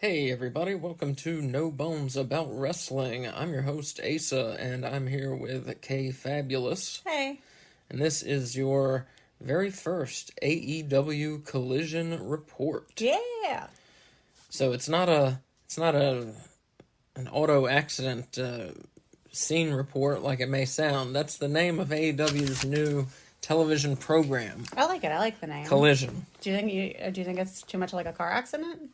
Hey everybody, welcome to No Bones About Wrestling. I'm your host Asa, and I'm here with Kay Fabulous. Hey. And this is your very first AEW Collision report. Yeah. So it's not an auto accident scene report like it may sound. That's the name of AEW's new television program. I like it. I like the name. Collision. Do you think it's too much like a car accident?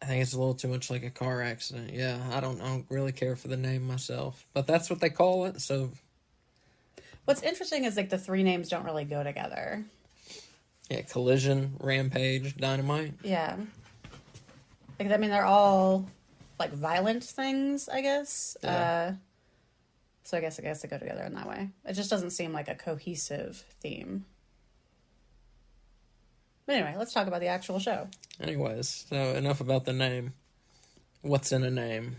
I think it's a little too much like a car accident. Yeah, I don't really care for the name myself, but that's what they call it. So, What's interesting is like the three names don't really go together. yeah, Collision, Rampage, Dynamite. Yeah. Like they're all like violent things, I guess. Yeah. So I guess they go together in that way. It just doesn't seem like a cohesive theme. But anyway, let's talk about the actual show. Anyways, so enough about the name. What's in a name?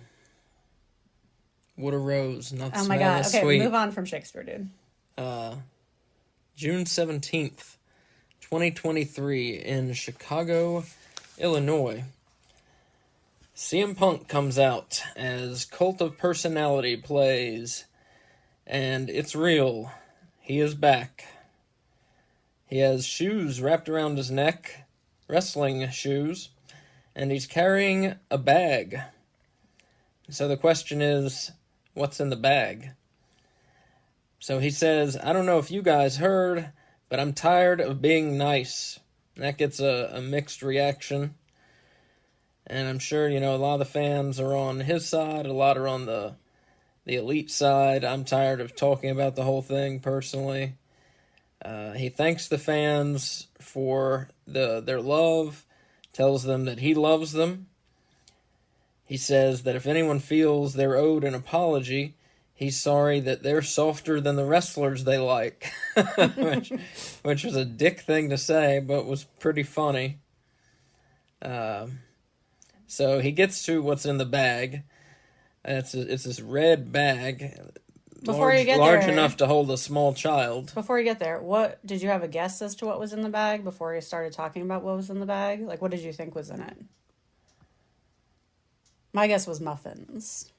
Wood a rose, not Oh my smell god. as Okay, sweet. move on from Shakespeare, dude. June 17th, 2023 in Chicago, Illinois. CM Punk comes out as Cult of Personality plays, and it's real. He is back. He has shoes wrapped around his neck, wrestling shoes, and he's carrying a bag. So the question is, what's in the bag? So he says, I don't know if you guys heard, but I'm tired of being nice. And that gets a mixed reaction. And I'm sure, a lot of the fans are on his side, a lot are on the elite side. I'm tired of talking about the whole thing personally. He thanks the fans for their love, tells them that he loves them. He says that if anyone feels they're owed an apology, he's sorry that they're softer than the wrestlers they like. which was a dick thing to say, but was pretty funny. So he gets to what's in the bag. It's this red bag. Large enough to hold a small child. Before you get there, what did you have a guess as to what was in the bag before you started talking about what was in the bag? Like, what did you think was in it? My guess was muffins.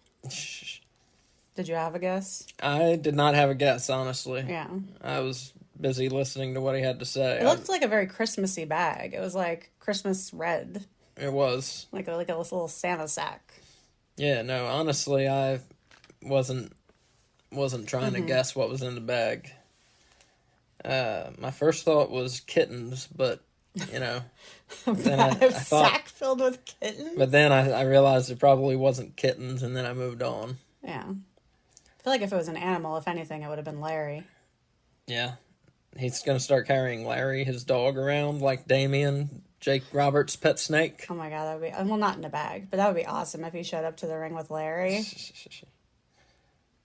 Did you have a guess? I did not have a guess, honestly. Yeah. I was busy listening to what he had to say. It looked like a very Christmassy bag. It was like Christmas red. It was. Like a little Santa sack. Yeah, no, honestly, I wasn't trying to guess what was in the bag. My first thought was kittens, but, then I thought... sack filled with kittens? But then I realized it probably wasn't kittens, and then I moved on. Yeah. I feel like if it was an animal, if anything, it would have been Larry. Yeah. He's going to start carrying Larry, his dog, around like Damien, Jake Roberts' pet snake. Oh my god, that would be... Well, not in a bag, but that would be awesome if he showed up to the ring with Larry.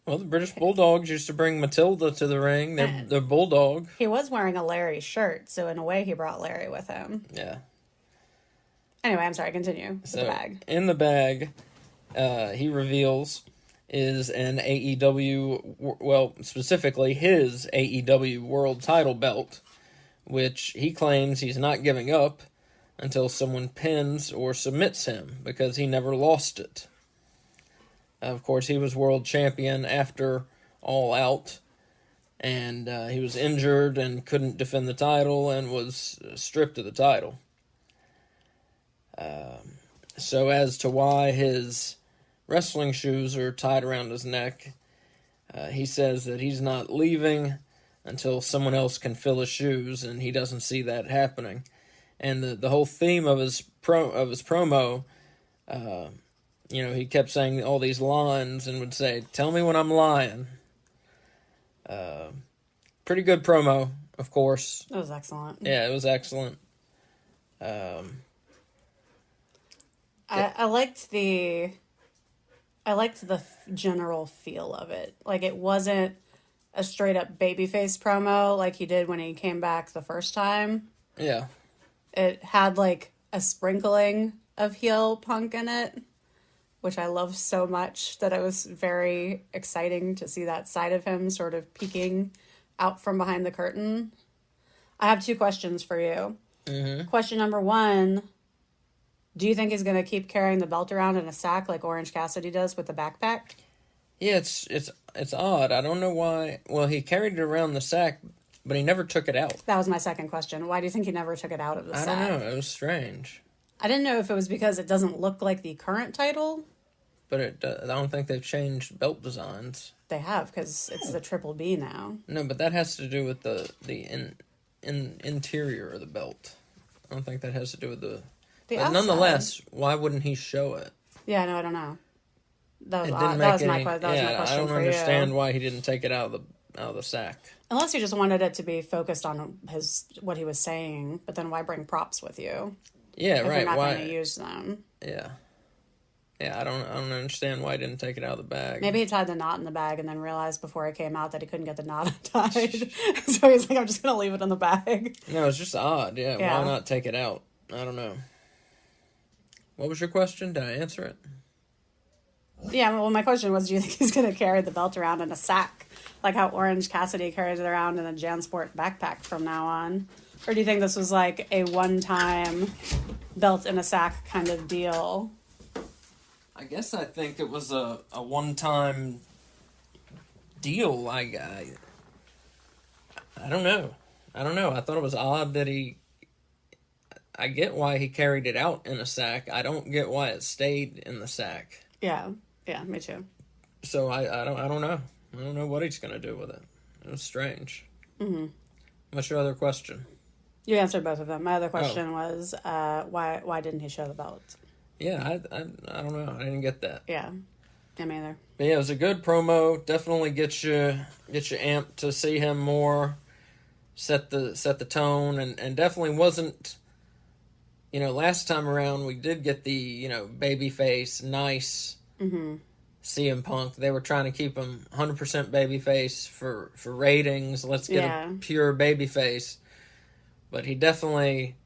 Well, the British Bulldogs used to bring Matilda to the ring. They're bulldog. He was wearing a Larry shirt, so in a way he brought Larry with him. Yeah. Anyway, I'm sorry, continue with the bag. In the bag, he reveals is an AEW, well, specifically his AEW World Title belt, which he claims he's not giving up until someone pins or submits him, because he never lost it. Of course, he was world champion after All Out, and he was injured and couldn't defend the title and was stripped of the title. So as to why his wrestling shoes are tied around his neck, he says that he's not leaving until someone else can fill his shoes, and he doesn't see that happening. And the whole theme of his promo, he kept saying all these lines and would say, "Tell me when I'm lying." Pretty good promo, of course. That was excellent. Yeah, it was excellent. I liked the general feel of it. Like, it wasn't a straight up babyface promo like he did when he came back the first time. Yeah. It had like a sprinkling of heel Punk in it, which I love so much that it was very exciting to see that side of him sort of peeking out from behind the curtain. I have two questions for you. Mm-hmm. Question number one, Do you think he's going to keep carrying the belt around in a sack like Orange Cassidy does with the backpack? Yeah, it's odd. I don't know why. Well, he carried it around the sack, but he never took it out. That was my second question. Why do you think he never took it out of the sack? I don't know. It was strange. I didn't know if it was because it doesn't look like the current title. But I don't think they've changed belt designs. They have, because it's the Triple B now. No, but that has to do with the interior of the belt. I don't think that has to do with the but outside. Nonetheless, why wouldn't he show it? Yeah, no, I don't know. That was It odd. didn't That make was any. my question. I don't for understand you. why he didn't take it out of the sack. Unless you just wanted it to be focused on what he was saying, but then why bring props with you? Yeah, if right. You're not Why? going to use them. Yeah. Yeah, I don't understand why he didn't take it out of the bag. Maybe he tied the knot in the bag and then realized before it came out that he couldn't get the knot untied. So he's like, I'm just going to leave it in the bag. No, it's just odd. Yeah, why not take it out? I don't know. What was your question? Did I answer it? Yeah, well, my question was, do you think he's going to carry the belt around in a sack? Like how Orange Cassidy carries it around in a JanSport backpack from now on? Or do you think this was like a one-time belt in a sack kind of deal? I guess I think it was a one-time deal. I don't know. I thought it was odd that I get why he carried it out in a sack. I don't get why it stayed in the sack. Yeah, me too. So I don't know. I don't know what he's gonna do with it. It was strange. Mm-hmm. What's your other question? You answered both of them. My other question was, why didn't he show the belt? Yeah, I don't know. I didn't get that. Yeah, me either. But yeah, it was a good promo. Definitely get you amped to see him more. Set the tone, and definitely wasn't. Last time around we did get the babyface nice CM Punk. They were trying to keep him 100% babyface for ratings. Let's get a pure babyface, but he definitely.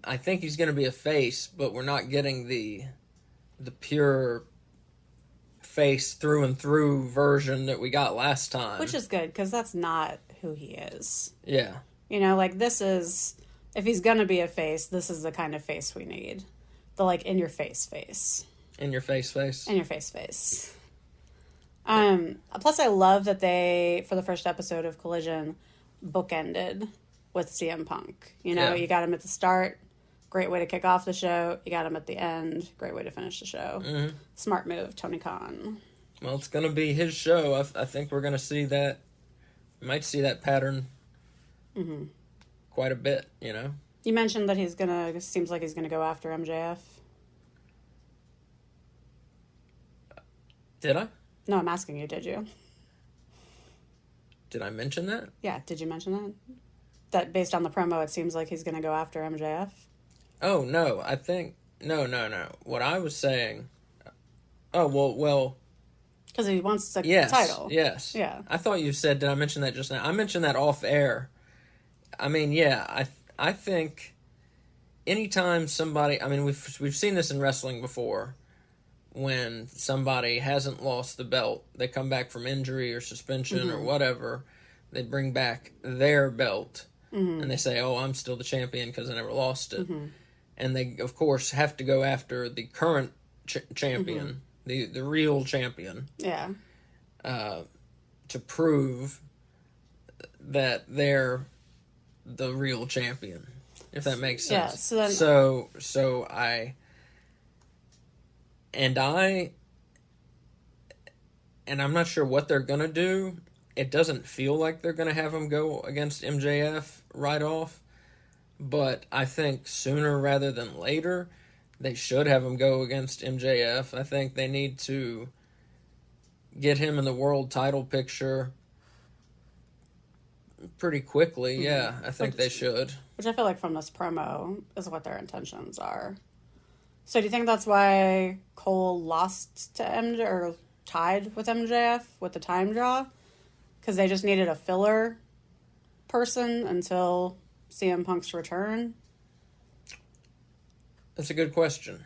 I think he's going to be a face, but we're not getting the pure face through and through version that we got last time. Which is good, because that's not who he is. Yeah. This is, if he's going to be a face, this is the kind of face we need. The, in-your-face face. In-your-face face? In-your-face face. Plus, I love that they, for the first episode of Collision, bookended with CM Punk. You got him at the start. Great way to kick off the show. You got him at the end. Great way to finish the show. Mm-hmm. Smart move, Tony Khan. Well, it's going to be his show. I think we're going to see that. Might see that pattern quite a bit, You mentioned that seems like he's going to go after MJF. Did I? No, I'm asking you, did you? Did I mention that? Yeah, did you mention that? That based on the promo, it seems like he's going to go after MJF? Oh, no, I think... No. What I was saying... Oh, well... Because he wants the title. Yes. Yeah. I thought you said, did I mention that just now? I mentioned that off air. I mean, yeah, I think anytime somebody... I mean, we've seen this in wrestling before. When somebody hasn't lost the belt, they come back from injury or suspension or whatever, they bring back their belt. And they say, oh, I'm still the champion because I never lost it. And they, of course, have to go after the current champion, the real champion. Yeah. To prove that they're the real champion, if that makes sense. Yeah, so I'm not sure what they're going to do. It doesn't feel like they're going to have him go against MJF right off. But I think sooner rather than later, they should have him go against MJF. I think they need to get him in the world title picture pretty quickly. Yeah, I think they should. Which I feel like from this promo is what their intentions are. So do you think that's why Cole lost to MJ or tied with MJF with the time draw? Because they just needed a filler person until CM Punk's return? That's a good question.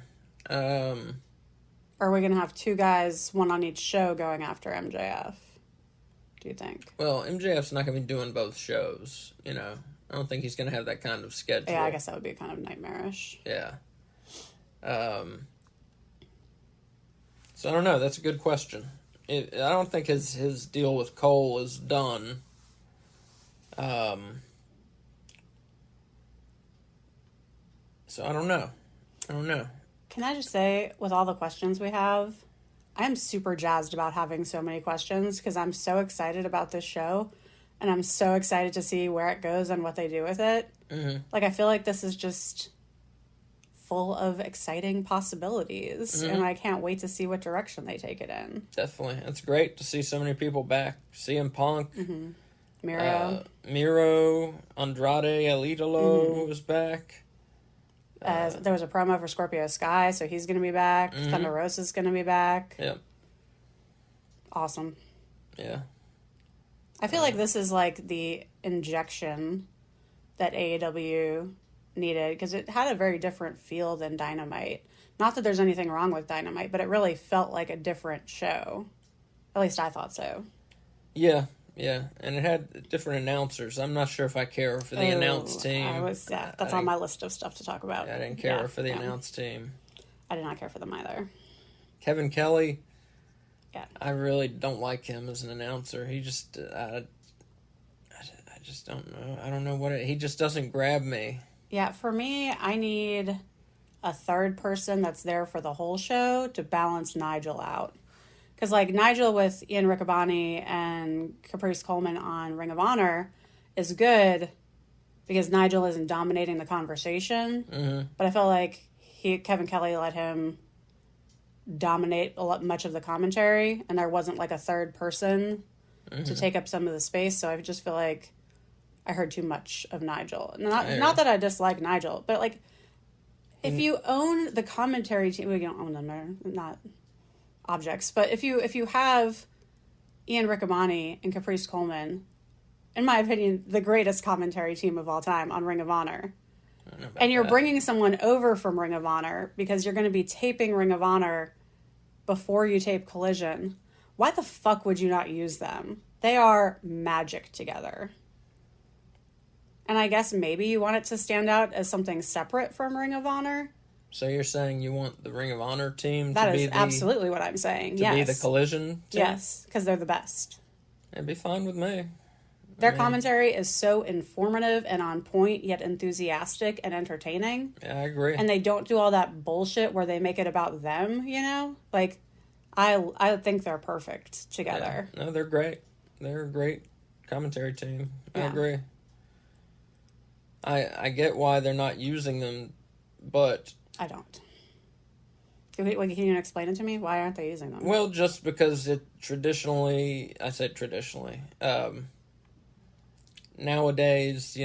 Or are we going to have two guys, one on each show, going after MJF? Do you think? Well, MJF's not going to be doing both shows, I don't think he's going to have that kind of schedule. Yeah, I guess that would be kind of nightmarish. Yeah. So I don't know. That's a good question. I don't think his deal with Cole is done. So I don't know. Can I just say, with all the questions we have, I am super jazzed about having so many questions because I'm so excited about this show and I'm so excited to see where it goes and what they do with it. Mm-hmm. Like, I feel like this is just full of exciting possibilities and I can't wait to see what direction they take it in. Definitely. It's great to see so many people back. CM Punk. Miro. Andrade El Idolo was back. There was a promo for Scorpio Sky, so he's going to be back. Thunder Rosa's going to be back. Yep. Awesome. Yeah. I feel like this is like the injection that AEW needed because it had a very different feel than Dynamite. Not that there's anything wrong with Dynamite, but it really felt like a different show. At least I thought so. Yeah. And it had different announcers. I'm not sure if I care for the announced team. That's on my list of stuff to talk about. I didn't care for the announced team. I did not care for them either. Kevin Kelly. Yeah. I really don't like him as an announcer. He just, I just don't know. I don't know he just doesn't grab me. Yeah, for me, I need a third person that's there for the whole show to balance Nigel out. Because, like, Nigel with Ian Riccaboni and Caprice Coleman on Ring of Honor is good because Nigel isn't dominating the conversation. Mm-hmm. But I feel like Kevin Kelly let him dominate much of the commentary, and there wasn't, like, a third person to take up some of the space. So I just feel like I heard too much of Nigel. Not that I dislike Nigel, but, like, if you own the commentary team, we don't own them, they're not objects, but if you have Ian Riccaboni and Caprice Coleman, in my opinion, the greatest commentary team of all time on Ring of Honor, and you're bringing someone over from Ring of Honor because you're going to be taping Ring of Honor before you tape Collision, why the fuck would you not use them? They are magic together. And I guess maybe you want it to stand out as something separate from Ring of Honor. So you're saying you want the Ring of Honor team to be the... That is absolutely what I'm saying, To be the Collision team? Yes, because they're the best. It'd be fine with me. Their commentary is so informative and on point, yet enthusiastic and entertaining. Yeah, I agree. And they don't do all that bullshit where they make it about them, you know? Like, I think they're perfect together. Yeah. No, they're great. They're a great commentary team. I agree. I get why they're not using them, but... I don't. Can you explain it to me? Why aren't they using them? Well, just because I said traditionally, nowadays,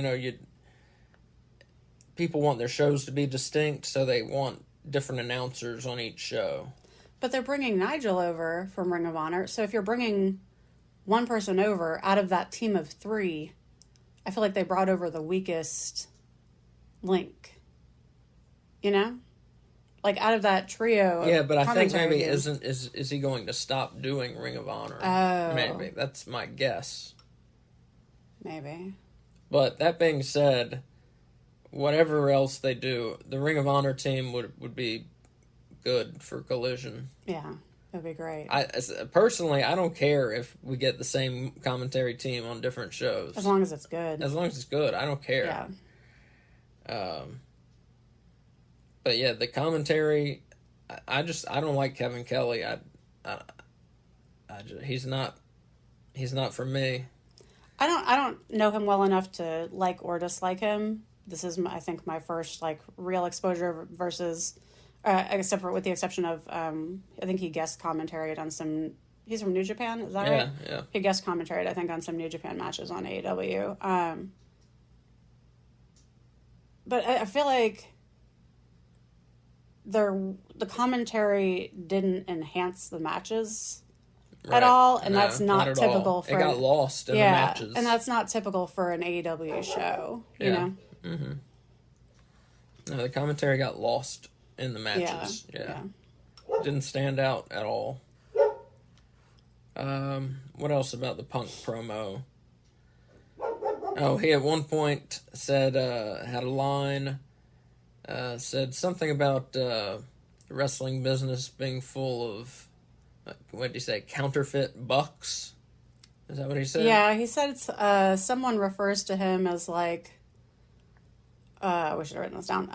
people want their shows to be distinct, so they want different announcers on each show. But they're bringing Nigel over from Ring of Honor, so if you're bringing one person over out of that team of 3, I feel like they brought over the weakest link. You know? Like, out of that trio. Yeah, but I think maybe teams, is he going to stop doing Ring of Honor? Oh. Maybe. That's my guess. Maybe. But that being said, whatever else they do, the Ring of Honor team would be good for Collision. Yeah, that'd be great. Personally, I don't care if we get the same commentary team on different shows. As long as it's good. As long as it's good, I don't care. Yeah. But yeah, the commentary, I don't like Kevin Kelly. He's not for me. I don't know him well enough to like or dislike him. This is, I think, my first like real exposure versus, with the exception of, I think he guest commentaried on some. He's from New Japan, is that right? Yeah. He guest commentaried, I think, on some New Japan matches on AEW. But I feel like the commentary didn't enhance the matches at all, and that's not typical for... It got lost in the matches. And that's not typical for an AEW show, you know? Mm-hmm. No, the commentary got lost in the matches. Yeah. Didn't stand out at all. What else about the Punk promo? Oh, he at one point said, had a line, said something about the wrestling business being full of, what did he say, counterfeit bucks? Is that what he said? Yeah, he said someone refers to him as like, we should have written this down,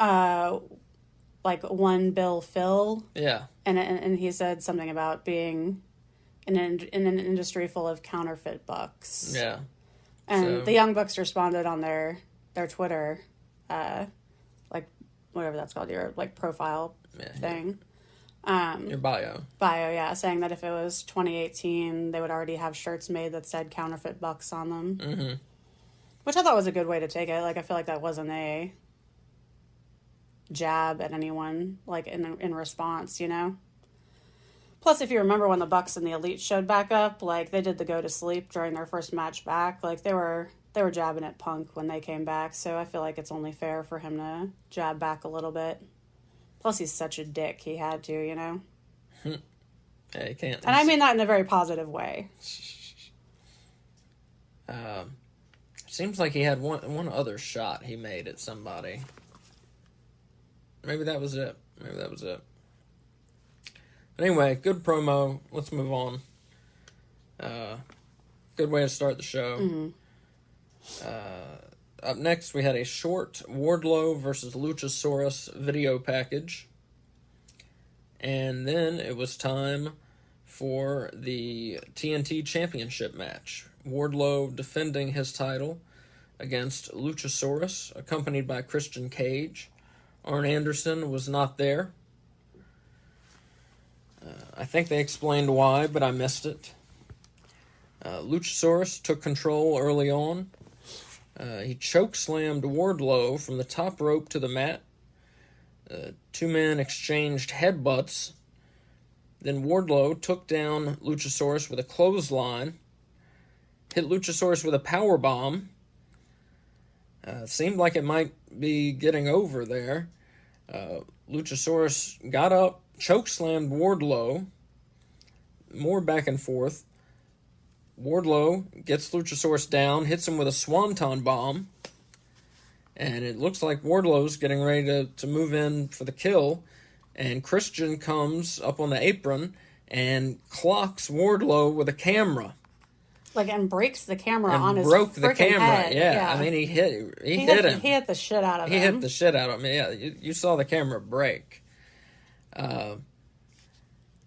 like one Bill Phil. Yeah. And he said something about being in an industry full of counterfeit bucks. Yeah. And the Young Bucks responded on their Twitter, like whatever that's called, your like profile thing. Your bio. Yeah, saying that if it was 2018, they would already have shirts made that said counterfeit bucks on them. Mm-hmm. Which I thought was a good way to take it. Like, I feel like that wasn't a jab at anyone, like, in response, you know? Plus, if you remember when the Bucks and the Elite showed back up, like, they did the go to sleep during their first match back. Like, they were jabbing at Punk when they came back, so I feel like it's only fair for him to jab back a little bit. Plus, he's such a dick, he had to, you know? Yeah, he can't. And I mean that in a very positive way. Seems like he had one other shot he made at somebody. Maybe that was it. But anyway, good promo. Let's move on. Good way to start the show. Mm-hmm. Up next, we had a short Wardlow versus Luchasaurus video package. And then it was time for the TNT Championship match. Wardlow defending his title against Luchasaurus, accompanied by Christian Cage. Arn Anderson was not there. I think they explained why, but I missed it. Luchasaurus took control early on. He chokeslammed Wardlow from the top rope to the mat. Two men exchanged headbutts. Then Wardlow took down Luchasaurus with a clothesline. Hit Luchasaurus with a powerbomb. Seemed like it might be getting over there. Luchasaurus got up, chokeslammed Wardlow. More back and forth. Wardlow gets Luchasaurus down, hits him with a swanton bomb. And it looks like Wardlow's getting ready to move in for the kill. And Christian comes up on the apron and clocks Wardlow with a camera. Like, and breaks the camera and on his broke the freaking camera. head. Yeah, I mean, he hit him. He hit the shit out of him. He hit the shit out of him. Yeah, you saw the camera break.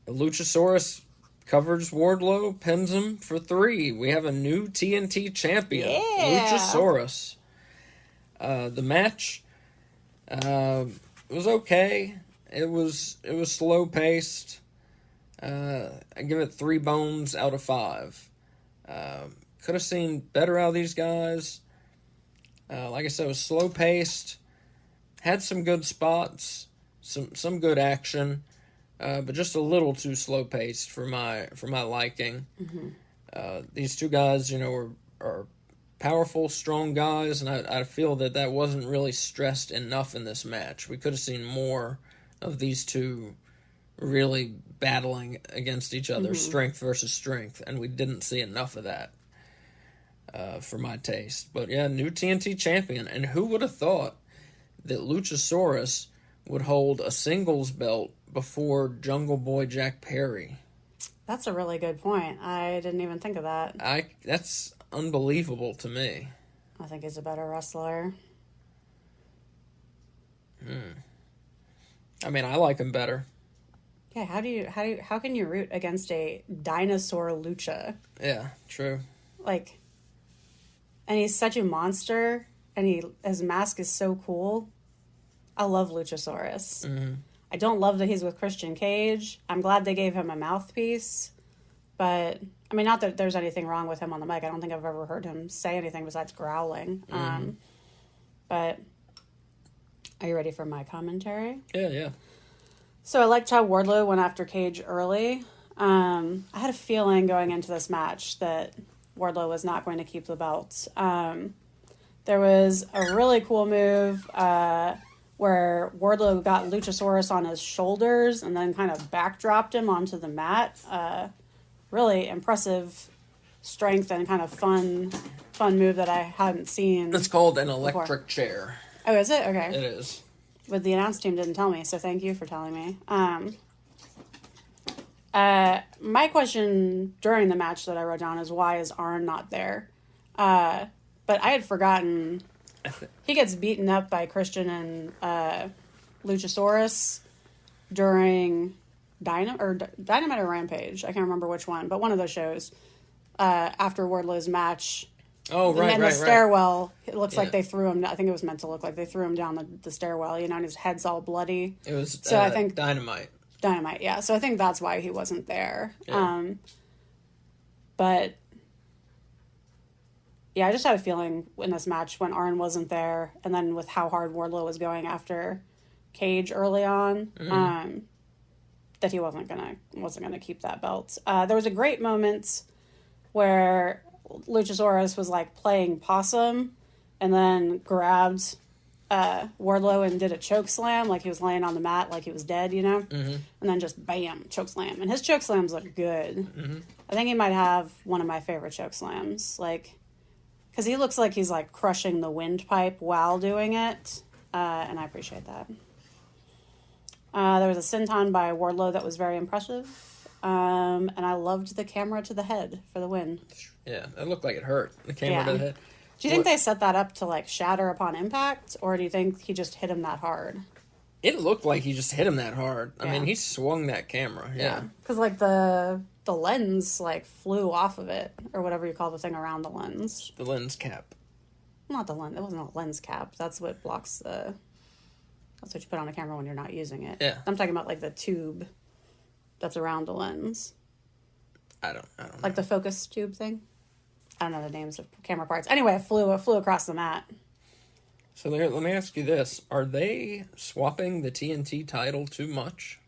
Luchasaurus covers Wardlow, pins him for 3. We have a new TNT champion, Luchasaurus. The match was okay. It was slow paced. I give it 3 bones out of 5. Could have seen better out of these guys. Like I said, it was slow paced. Had some good spots, some good action, but just a little too slow paced for my liking. Mm-hmm. These two guys, are powerful, strong guys, and I feel that wasn't really stressed enough in this match. We could have seen more of these two really battling against each other, strength versus strength, and we didn't see enough of that for my taste. But yeah, new TNT champion, and who would have thought that Luchasaurus would hold a singles belt before Jungle Boy Jack Perry? That's a really good point. I didn't even think of that. That's unbelievable to me. I think he's a better wrestler. I mean, I like him better. Yeah, how can you root against a dinosaur lucha? Yeah, true. Like, and he's such a monster, and his mask is so cool. I love Luchasaurus. Mm-hmm. I don't love that he's with Christian Cage. I'm glad they gave him a mouthpiece, but I mean, not that there's anything wrong with him on the mic. I don't think I've ever heard him say anything besides growling. Mm-hmm. But are you ready for my commentary? Yeah. So I liked how Wardlow went after Cage early. I had a feeling going into this match that Wardlow was not going to keep the belt. There was a really cool move where Wardlow got Luchasaurus on his shoulders and then kind of backdropped him onto the mat. Really impressive strength and kind of fun move that I hadn't seen. It's called an electric chair. Oh, is it? Okay. It is. But the announce team didn't tell me, so thank you for telling me. My question during the match that I wrote down is, why is Arn not there? But I had forgotten he gets beaten up by Christian and Luchasaurus during Dynamite or Rampage. I can't remember which one, but one of those shows. After Wardlow's match. Oh, right, and right, the stairwell, it looks like they threw him, I think it was meant to look like they threw him down the stairwell, and his head's all bloody. It was I think Dynamite. Dynamite, yeah. So I think that's why he wasn't there. Yeah. But yeah, I just had a feeling in this match when Arn wasn't there, and then with how hard Wardlow was going after Cage early on, that he wasn't gonna keep that belt. There was a great moment where Luchasaurus was like playing possum, and then grabbed Wardlow and did a choke slam, like he was laying on the mat, like he was dead, and then just bam, choke slam. And his choke slams look good. I think he might have one of my favorite choke slams, like, because he looks like he's like crushing the windpipe while doing it, and I appreciate that. There was a senton by Wardlow that was very impressive, and I loved the camera to the head for the win. Yeah, it looked like it hurt, the camera to the head. Do you think they set that up to like shatter upon impact, or do you think he just hit him that hard? It looked like he just hit him that hard. I mean, he swung that camera. Yeah, because like the lens like flew off of it, or whatever you call the thing around the lens. The lens cap. Not the lens. It wasn't a lens cap. That's what blocks the. That's what you put on a camera when you're not using it. Yeah, I'm talking about like the tube that's around the lens. I don't know. Like the focus tube thing. I don't know the names of camera parts. Anyway, it flew across the mat. So let me ask you this. Are they swapping the TNT title too much?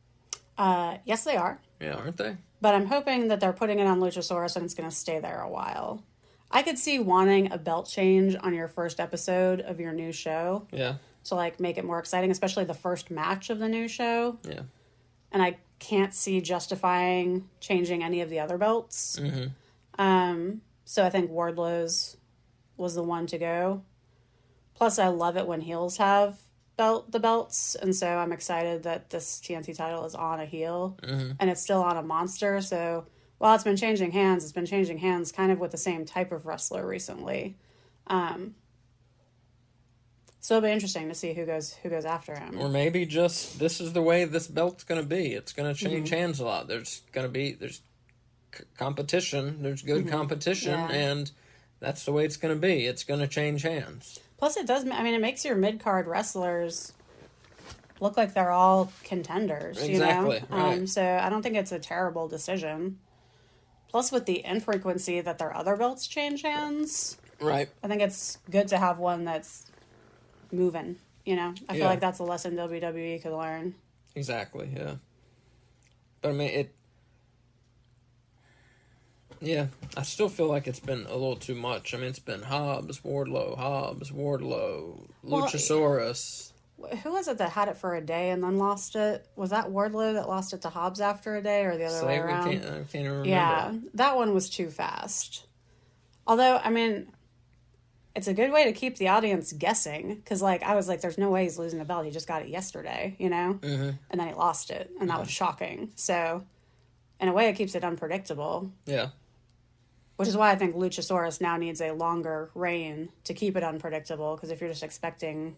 Yes, they are. Yeah, aren't they? But I'm hoping that they're putting it on Luchasaurus and it's going to stay there a while. I could see wanting a belt change on your first episode of your new show. Yeah. To like make it more exciting, especially the first match of the new show. Yeah. And I can't see justifying changing any of the other belts. So I think Wardlow's was the one to go. Plus, I love it when heels have the belts, and so I'm excited that this TNT title is on a heel, and it's still on a monster. So while it's been changing hands, it's been changing hands kind of with the same type of wrestler recently. So it'll be interesting to see who goes after him. Or maybe just this is the way this belt's going to be. It's going to change hands a lot. There's competition. There's good competition, and that's the way it's going to be. It's going to change hands. Plus, it does. I mean, it makes your mid-card wrestlers look like they're all contenders. Exactly. You know? Right. So I don't think it's a terrible decision. Plus, with the infrequency that their other belts change hands, right? I think it's good to have one that's moving. I feel like that's a lesson WWE could learn. Exactly. Yeah. But I mean, it. Yeah, I still feel like it's been a little too much. I mean, it's been Hobbs, Wardlow, Luchasaurus. Who was it that had it for a day and then lost it? Was that Wardlow that lost it to Hobbs after a day, or the other way around? I can't even remember. Yeah, that one was too fast. Although, I mean, it's a good way to keep the audience guessing, because like I was like, there's no way he's losing the belt. He just got it yesterday, and then he lost it, and that was shocking. So, in a way, it keeps it unpredictable. Yeah. Which is why I think Luchasaurus now needs a longer reign to keep it unpredictable, because if you're just expecting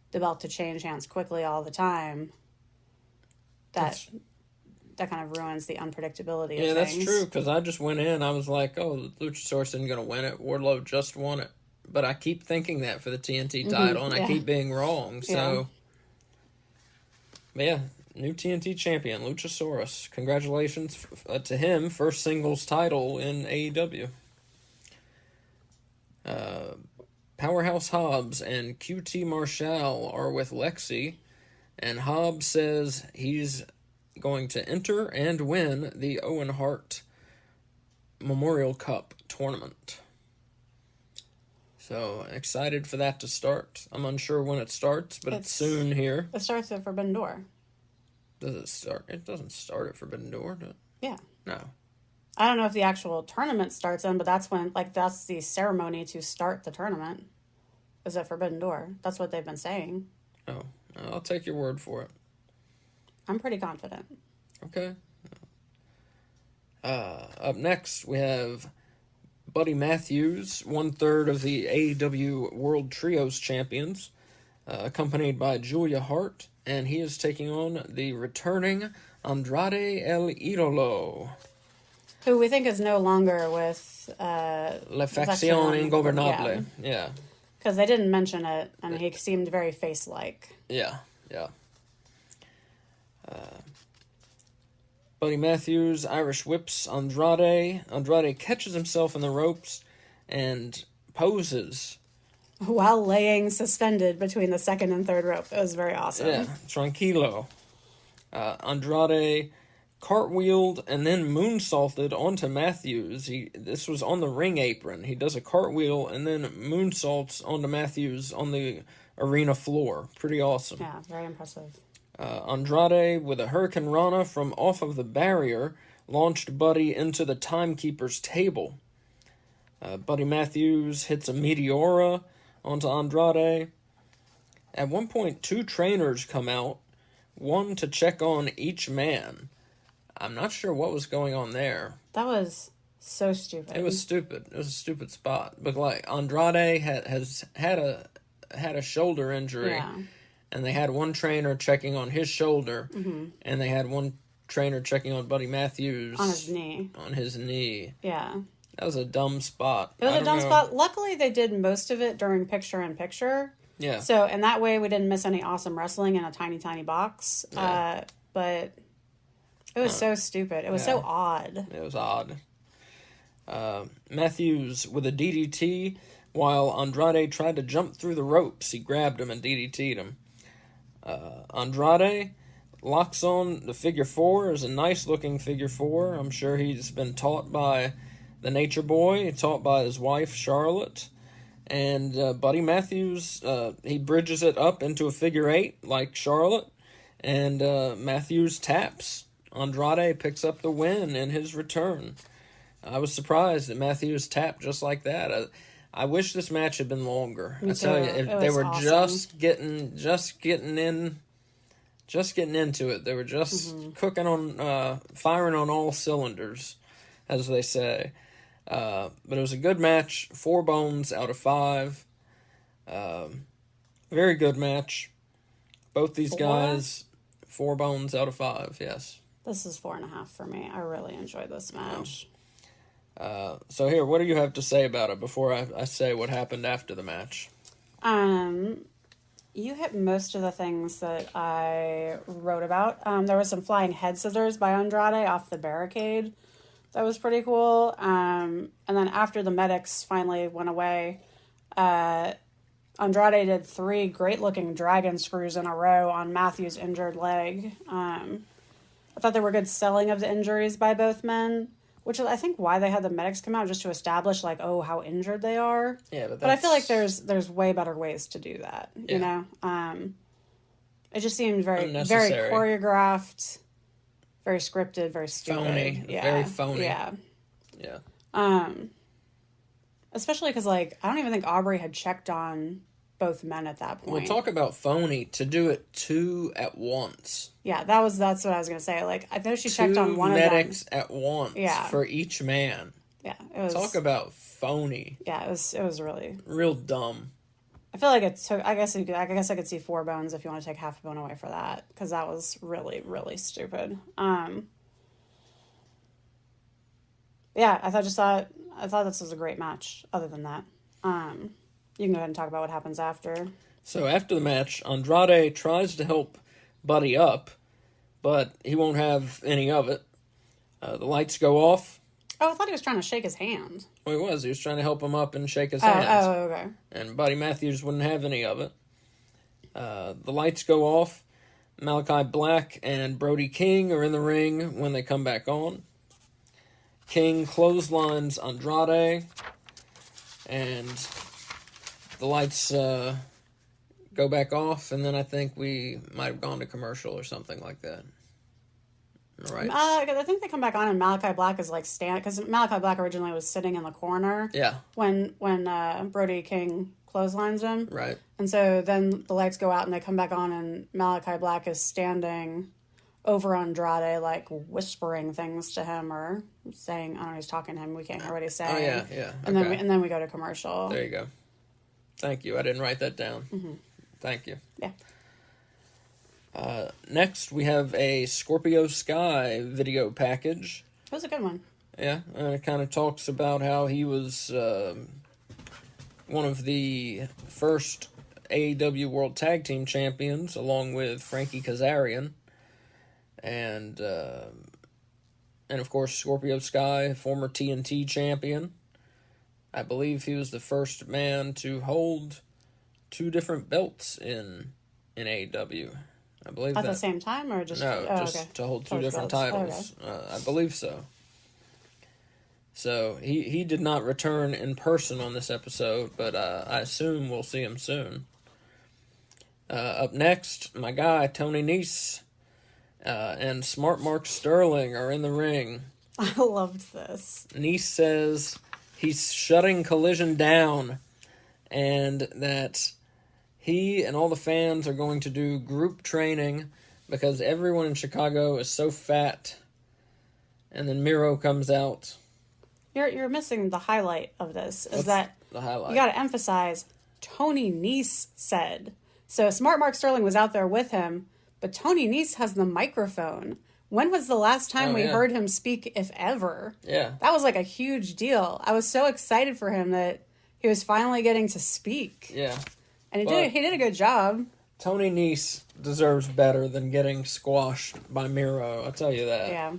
the belt to change hands quickly all the time, that kind of ruins the unpredictability of things. Yeah, that's true, because I just went in, I was like, oh, Luchasaurus isn't going to win it. Wardlow just won it. But I keep thinking that for the TNT title, and I keep being wrong, so... But yeah, new TNT champion, Luchasaurus. Congratulations to him, first singles title in AEW. Powerhouse Hobbs and QT Marshall are with Lexi, and Hobbs says he's going to enter and win the Owen Hart Memorial Cup tournament. So, excited for that to start. I'm unsure when it starts, but it's soon here. It starts at Forbidden Door. Does it start? It doesn't start at Forbidden Door, does it? Yeah. No. I don't know if the actual tournament starts in, but that's when, like, that's the ceremony to start the tournament. Is at Forbidden Door. That's what they've been saying. Oh, I'll take your word for it. I'm pretty confident. Okay. Up next, we have Buddy Matthews, 1/3 of the AEW World Trios Champions, accompanied by Julia Hart, and he is taking on the returning Andrade El Idolo. Who we think is no longer with La Facción Ingobernable. Yeah. Because they didn't mention it, and he seemed very face-like. Yeah. Buddy Matthews Irish whips Andrade. Andrade catches himself in the ropes and poses. While laying suspended between the second and third rope. It was very awesome. Yeah, tranquilo. Andrade cartwheeled and then moonsaulted onto Matthews. This was on the ring apron. He does a cartwheel and then moonsaults onto Matthews on the arena floor. Pretty awesome. Yeah, very impressive. Andrade, with a Hurricane Rana from off of the barrier, launched Buddy into the Timekeeper's table. Buddy Matthews hits a Meteora onto Andrade. At one point, 2 trainers come out, one to check on each man. I'm not sure what was going on there. That was so stupid. It was stupid. It was a stupid spot. But like Andrade has had a shoulder injury. Yeah. And they had one trainer checking on his shoulder, and they had one trainer checking on Buddy Matthews. On his knee. Yeah. That was a dumb spot. It was a dumb spot. Luckily, they did most of it during picture-in-picture. Yeah. So, and that way we didn't miss any awesome wrestling in a tiny, tiny box. Yeah. But it was so stupid. It was so odd. It was odd. Matthews with a DDT, while Andrade tried to jump through the ropes. He grabbed him and DDT'd him. Andrade locks on the figure 4. Is a nice looking figure 4. I'm sure he's been taught by the Nature Boy, taught by his wife Charlotte. And Buddy Matthews, he bridges it up into a figure 8 like Charlotte. And Matthews taps. Andrade picks up the win in his return. I was surprised that Matthews tapped just like that. I wish this match had been longer. I tell you, if they were awesome. just getting into it. They were just cooking on, firing on all cylinders, as they say. But it was a good match. 4 bones out of 5. Very good match. Both these guys, 4 bones out of 5. Yes. This is 4.5 for me. I really enjoyed this match. So here, what do you have to say about it before I say what happened after the match? You hit most of the things that I wrote about. There was some flying head scissors by Andrade off the barricade. That was pretty cool. And then after the medics finally went away, Andrade did 3 great-looking dragon screws in a row on Matthew's injured leg. I thought there were good selling of the injuries by both men, which is, I think, why they had the medics come out, just to establish, like, oh, how injured they are. Yeah, but I feel like there's way better ways to do that, you know? It just seemed very choreographed, very scripted, very stupid. Phony. Yeah. Very phony. Yeah. Especially because, like, I don't even think Aubrey had checked on both men at that point. We'll talk about phony, to do it 2 at once. Yeah, that's what I was going to say. Like, I know she checked on one of them. 2 medics at once for each man. Yeah, it was... Talk about phony. Yeah, it was really... Real dumb. I feel like it took... I guess I could see 4 bones if you want to take half a bone away for that, because that was really, really stupid. Yeah, I thought this was a great match, other than that. You can go ahead and talk about what happens after. So after the match, Andrade tries to help Buddy up, but he won't have any of it. The lights go off. Oh, I thought he was trying to shake his hand. Well, he was. He was trying to help him up and shake his hand. Oh, okay. And Buddy Matthews wouldn't have any of it. The lights go off. Malachi Black and Brody King are in the ring when they come back on. King clotheslines Andrade, and the lights go back off, and then I think we might have gone to commercial or something like that. Right. I think they come back on and Malachi Black is like because Malachi Black originally was sitting in the corner. Yeah. When Brody King clotheslines him. Right. And so then the lights go out and they come back on and Malachi Black is standing over Andrade, like whispering things to him or saying, I don't know, he's talking to him. We can't hear what he's saying. Oh yeah, yeah. And then we go to commercial. There you go. Thank you. I didn't write that down. Mm-hmm. Thank you. Yeah. Next, we have a Scorpio Sky video package. That was a good one. Yeah, and it kind of talks about how he was one of the first AEW World Tag Team Champions, along with Frankie Kazarian, and of course Scorpio Sky, former TNT champion. I believe he was the first man to hold 2 different belts in AEW. I believe at the same time, or just to hold 2 different titles. Okay. I believe so. So he did not return in person on this episode, but I assume we'll see him soon. Up next, my guy Tony Nese and Smart Mark Sterling are in the ring. I loved this. Nese says he's shutting Collision down, and that he and all the fans are going to do group training because everyone in Chicago is so fat. And then Miro comes out. You're missing the highlight of this. Is What's that the highlight? You got to emphasize Tony Nese said. So Smart Mark Sterling was out there with him, but Tony Nese has the microphone. When was the last time we heard him speak, if ever? Yeah. That was like a huge deal. I was so excited for him that he was finally getting to speak. Yeah. And he did a good job. Tony Nese deserves better than getting squashed by Miro. I'll tell you that.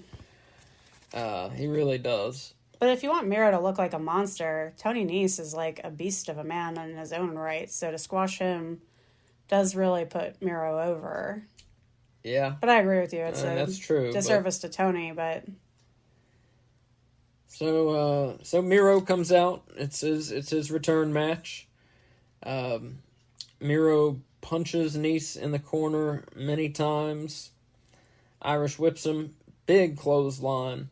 Yeah. He really does. But if you want Miro to look like a monster, Tony Nese is like a beast of a man in his own right. So to squash him does really put Miro over. Yeah. But I agree with you. It's that's true. Disservice to Tony, but so Miro comes out. It's his return match. Miro punches Nese in the corner many times. Irish whips him. Big clothesline.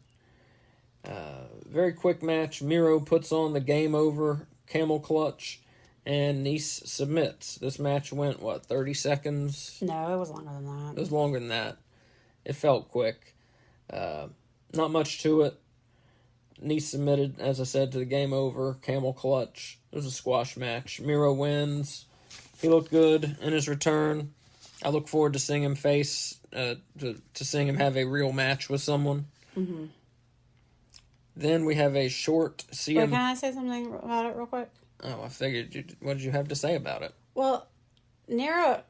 Very quick match. Miro puts on the game over camel clutch, and Nese submits. This match went, 30 seconds? No, it was longer than that. It was longer than that. It felt quick. Not much to it. Nese submitted, as I said, to the game over camel clutch. It was a squash match. Miro wins. He looked good in his return. I look forward to seeing him to seeing him have a real match with someone. Mm-hmm. Then we have a short CM. Wait, can I say something about it real quick? Oh, I figured. What did you have to say about it? Well, Miro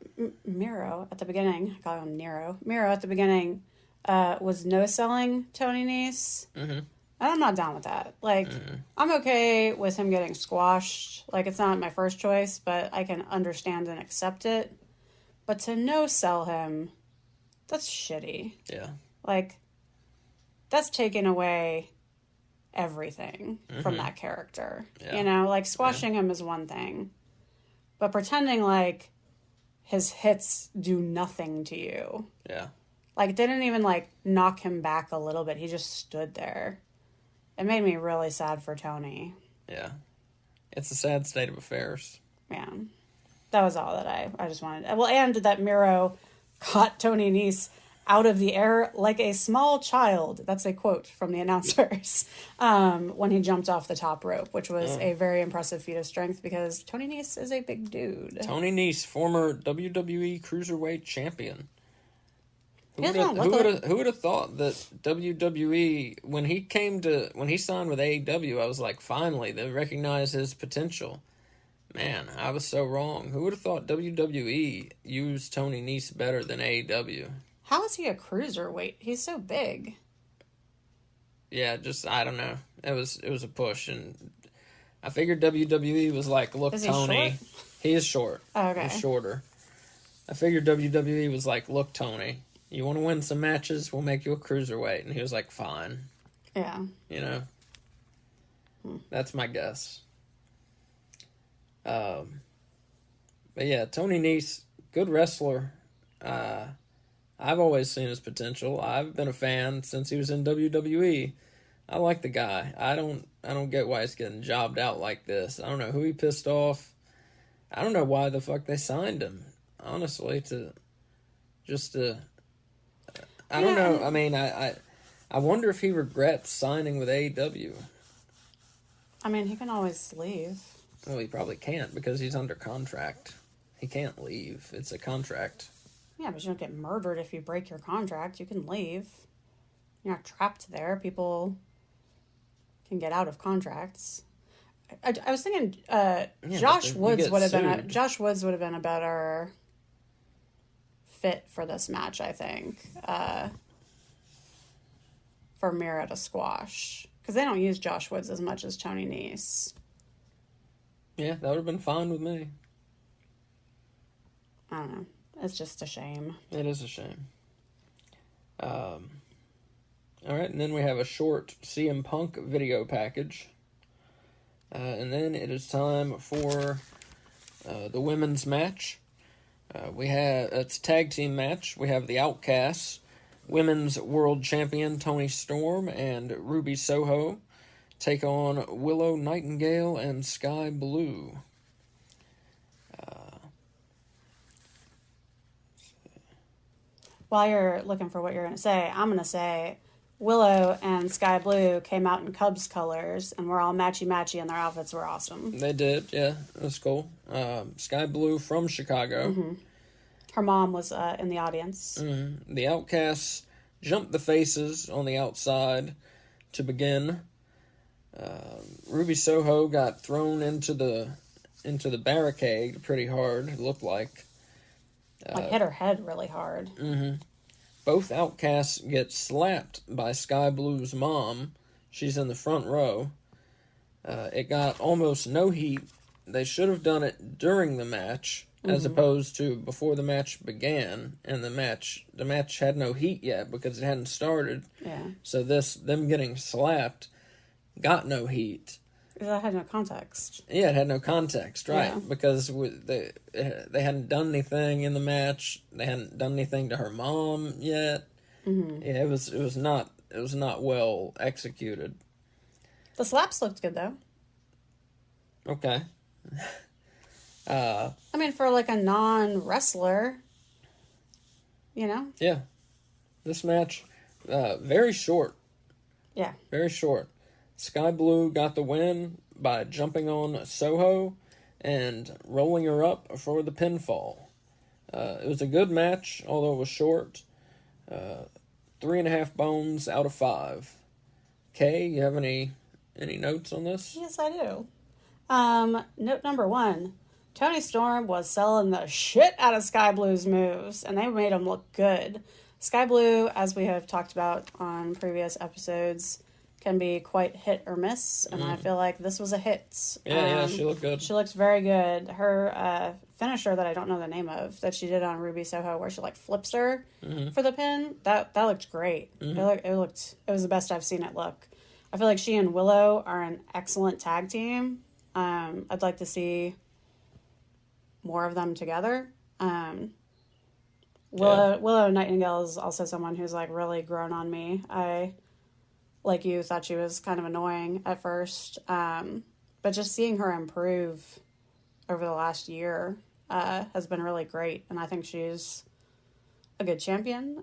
at the beginning, I call him Nero. Miro at the beginning was no-selling Tony Nese. Mm-hmm. And I'm not down with that. Like, I'm okay with him getting squashed. Like, it's not my first choice, but I can understand and accept it. But to no-sell him, that's shitty. Yeah. Like, that's taking away everything from that character. Yeah. You know, like, squashing him is one thing. But pretending like his hits do nothing to you. Yeah. Like, didn't even, like, knock him back a little bit. He just stood there. It made me really sad for Tony. Yeah. It's a sad state of affairs. Yeah. That was all that I just wanted. Well, and that Miro caught Tony Nese out of the air like a small child. That's a quote from the announcers. When he jumped off the top rope, which was a very impressive feat of strength because Tony Nese is a big dude. He Nese, former WWE Cruiserweight Champion. Who would have thought that WWE, when he signed with AEW, I was like, finally, they recognize his potential. Man, I was so wrong. Who would have thought WWE used Tony Nese better than AEW? How is he a cruiserweight? He's so big. Yeah, I don't know. It was a push, and I figured WWE was like, look, is he Tony. Short? He is short. Oh, okay. He's shorter. I figured WWE was like, look, Tony, you want to win some matches? We'll make you a cruiserweight. And he was like, fine. Yeah. You know? That's my guess. But yeah, Tony Nese, good wrestler. I I've always seen his potential. I've been a fan since he was in WWE. I like the guy. I don't get why he's getting jobbed out like this. I don't know who he pissed off. I don't know why the fuck they signed him. Honestly, I don't know. I mean, I wonder if he regrets signing with AEW. I mean, he can always leave. Well, he probably can't because he's under contract. He can't leave. It's a contract. Yeah, but you don't get murdered if you break your contract. You can leave. You're not trapped there. People can get out of contracts. I was thinking Josh Woods would have been a better fit for this match, I think, for Merida Squash. Because they don't use Josh Woods as much as Tony Nese. Yeah, that would have been fine with me. I don't know. It's just a shame. It is a shame. All right, and then we have a short CM Punk video package. And then it is time for the women's match. It's a tag team match. We have the Outcasts, Women's World Champion Toni Storm and Ruby Soho take on Willow Nightingale and Sky Blue. While you're looking for what you're going to say, I'm going to say Willow and Sky Blue came out in Cubs colors and were all matchy-matchy and their outfits were awesome. They did, yeah. That's cool. Sky Blue from Chicago. Mm-hmm. Her mom was in the audience. Mm-hmm. The Outcasts jumped the faces on the outside to begin. Ruby Soho got thrown into the barricade pretty hard, it looked like. Hit her head really hard. Mm-hmm. Both Outcasts get slapped by Sky Blue's mom. She's in the front row. It got almost no heat. They should have done it during the match, as opposed to before the match began. And the match had no heat yet because it hadn't started. Yeah. So them getting slapped got no heat. That had no context. Yeah, it had no context, right? Yeah. Because they hadn't done anything in the match. They hadn't done anything to her mom yet. Mm-hmm. Yeah, it was not well executed. The slaps looked good though. Okay. I mean, for like a non-wrestler, you know. Yeah, this match, very short. Yeah. Very short. Sky Blue got the win by jumping on Soho and rolling her up for the pinfall. It was a good match, although it was short. 3.5 bones out of 5. Kay, you have any notes on this? Yes, I do. Note number 1. Toni Storm was selling the shit out of Sky Blue's moves, and they made them look good. Sky Blue, as we have talked about on previous episodes, can be quite hit or miss, and I feel like this was a hit. Yeah, she looked good. She looks very good. Her finisher that I don't know the name of, that she did on Ruby Soho, where she like flips her for the pin, that looked great. It was the best I've seen it look. I feel like she and Willow are an excellent tag team. I'd like to see more of them together. Willow Nightingale is also someone who's like really grown on me. I, like you, thought she was kind of annoying at first, but just seeing her improve over the last year has been really great, and I think she's a good champion.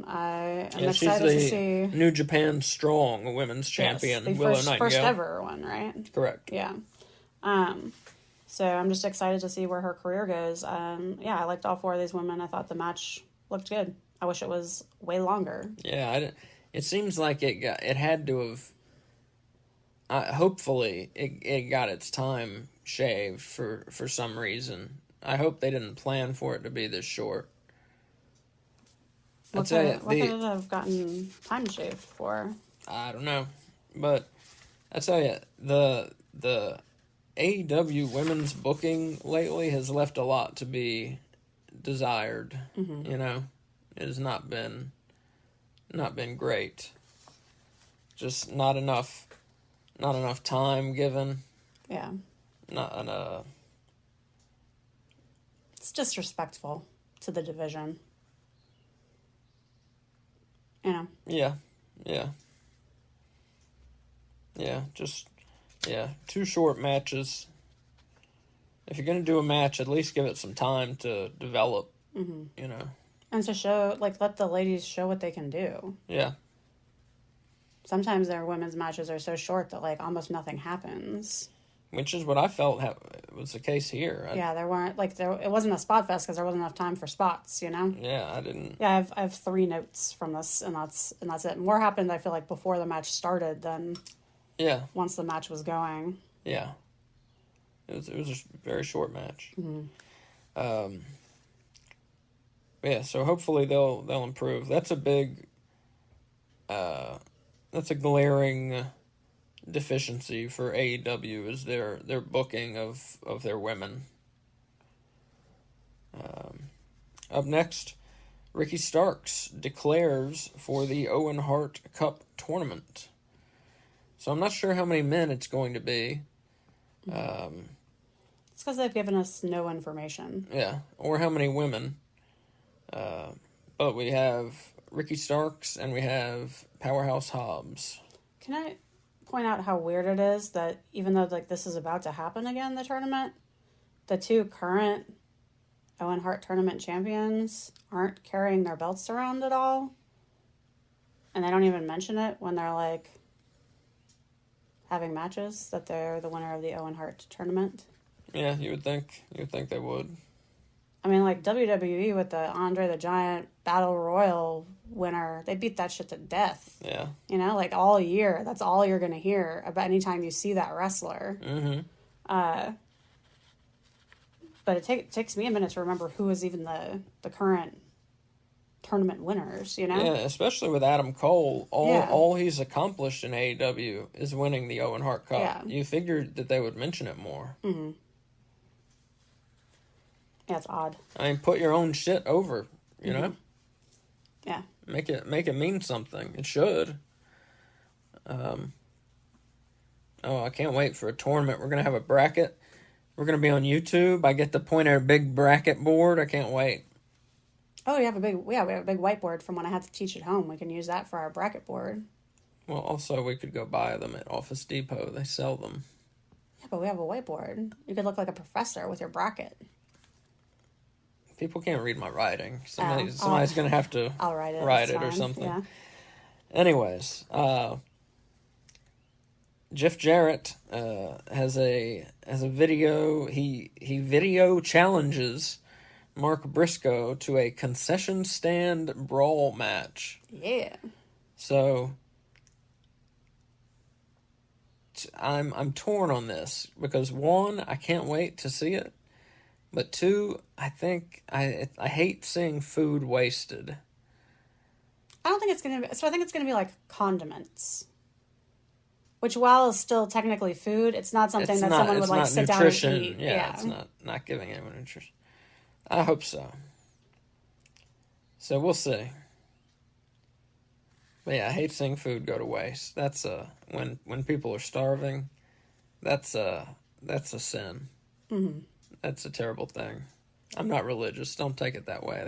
I am excited to see New Japan Strong Women's Champion. Yes, Willow Nightingale, first ever one, right? Correct. Yeah. So I'm just excited to see where her career goes. I liked all 4 of these women. I thought the match looked good. I wish it was way longer. Yeah, it seems like it had to have. Hopefully, it got its time shaved for some reason. I hope they didn't plan for it to be this short. What could it have gotten time shaved for? I don't know, but I tell you, the AEW women's booking lately has left a lot to be desired. Mm-hmm. You know, it has not been great. Just not enough time given. Yeah. Not It's disrespectful to the division. You know? Yeah. Two short matches. If you're going to do a match, at least give it some time to develop, you know. And to show, like, let the ladies show what they can do. Yeah. Sometimes their women's matches are so short that, like, almost nothing happens. Which is what I felt was the case here. There weren't, like, it wasn't a spot fest because there wasn't enough time for spots, you know? Yeah, I didn't. Yeah, I have 3 notes from this, and that's it. More happened, I feel like, before the match started than once the match was going. Yeah. It was a very short match. So hopefully they'll improve. That's a big, that's a glaring deficiency for AEW is their booking of their women. Up next, Ricky Starks declares for the Owen Hart Cup tournament. So I'm not sure how many men it's going to be. It's because they've given us no information. Yeah, or how many women. But we have Ricky Starks and we have Powerhouse Hobbs. Can I point out how weird it is that even though like this is about to happen again, the tournament, the 2 current Owen Hart tournament champions aren't carrying their belts around at all, and they don't even mention it when they're like having matches that they're the winner of the Owen Hart tournament. Yeah, you would think they would. I mean, like WWE with the Andre the Giant Battle Royal winner, they beat that shit to death. Yeah. You know, like all year, that's all you're going to hear about anytime you see that wrestler. But it takes me a minute to remember who is even the current tournament winners, you know? Yeah, especially with Adam Cole. All he's accomplished in AEW is winning the Owen Hart Cup. Yeah. You figured that they would mention it more. Mm-hmm. Yeah, it's odd. I mean, put your own shit over, you know? Yeah. Make it mean something. It should. I can't wait for a tournament. We're going to have a bracket. We're going to be on YouTube. I get to point at a big bracket board. I can't wait. Oh, we have a big whiteboard from when I had to teach at home. We can use that for our bracket board. Well, also, we could go buy them at Office Depot. They sell them. Yeah, but we have a whiteboard. You could look like a professor with your bracket. People can't read my writing. Somebody's going to have to I'll write it or something. Yeah. Anyways, Jeff Jarrett has a video. He video challenges Mark Briscoe to a concession stand brawl match. Yeah. So I'm torn on this because 1, I can't wait to see it, but 2, I think I hate seeing food wasted. I don't think it's gonna be. So I think it's gonna be like condiments. Which, while is still technically food, it's not something someone would like sit down and eat. Yeah, it's not giving anyone nutrition. I hope so. So we'll see. But yeah, I hate seeing food go to waste. That's when people are starving, that's a sin. Mm-hmm. That's a terrible thing. I'm not religious. Don't take it that way.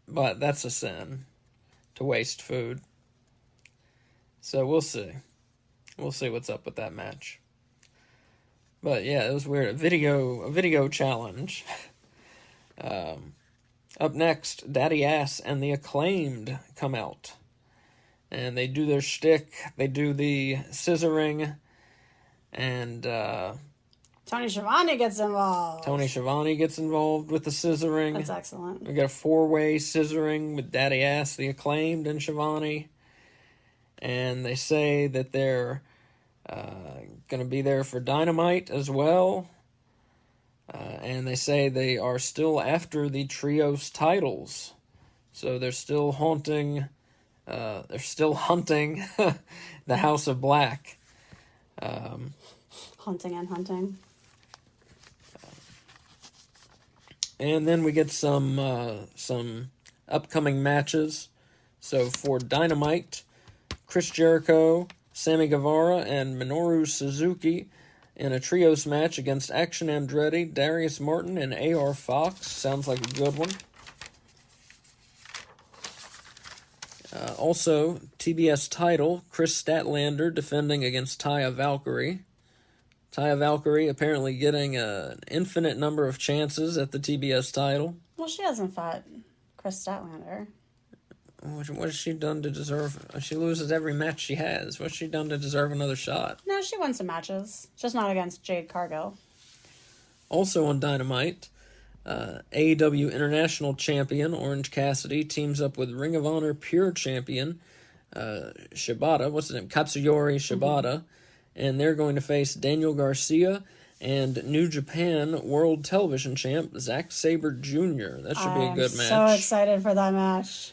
But that's a sin to waste food. So we'll see. We'll see what's up with that match. But yeah, it was weird. A video challenge. Up next, Daddy Ass and the Acclaimed come out. And they do their shtick. They do the scissoring. And Tony Schiavone gets involved. Tony Schiavone gets involved with the scissoring. That's excellent. We got a 4-way scissoring with Daddy Ass, the Acclaimed, and Schiavone. And they say that they're going to be there for Dynamite as well. And they say they are still after the Trios titles. So they're still hunting the House of Black. Hunting and hunting. And then we get some upcoming matches. So for Dynamite, Chris Jericho, Sammy Guevara, and Minoru Suzuki in a trios match against Action Andretti, Darius Martin, and AR Fox. Sounds like a good one. Also, TBS title, Chris Statlander defending against Taya Valkyrie. Taya Valkyrie apparently getting an infinite number of chances at the TBS title. Well, she hasn't fought Chris Statlander. What has she done to deserve? She loses every match she has. What's she done to deserve another shot? No, she won some matches. Just not against Jade Cargill. Also on Dynamite, AEW International Champion Orange Cassidy teams up with Ring of Honor Pure Champion Shibata. What's his name? Katsuyori Shibata. And they're going to face Daniel Garcia and New Japan World Television Champ Zack Sabre Jr. That should be a good match. I'm so excited for that match.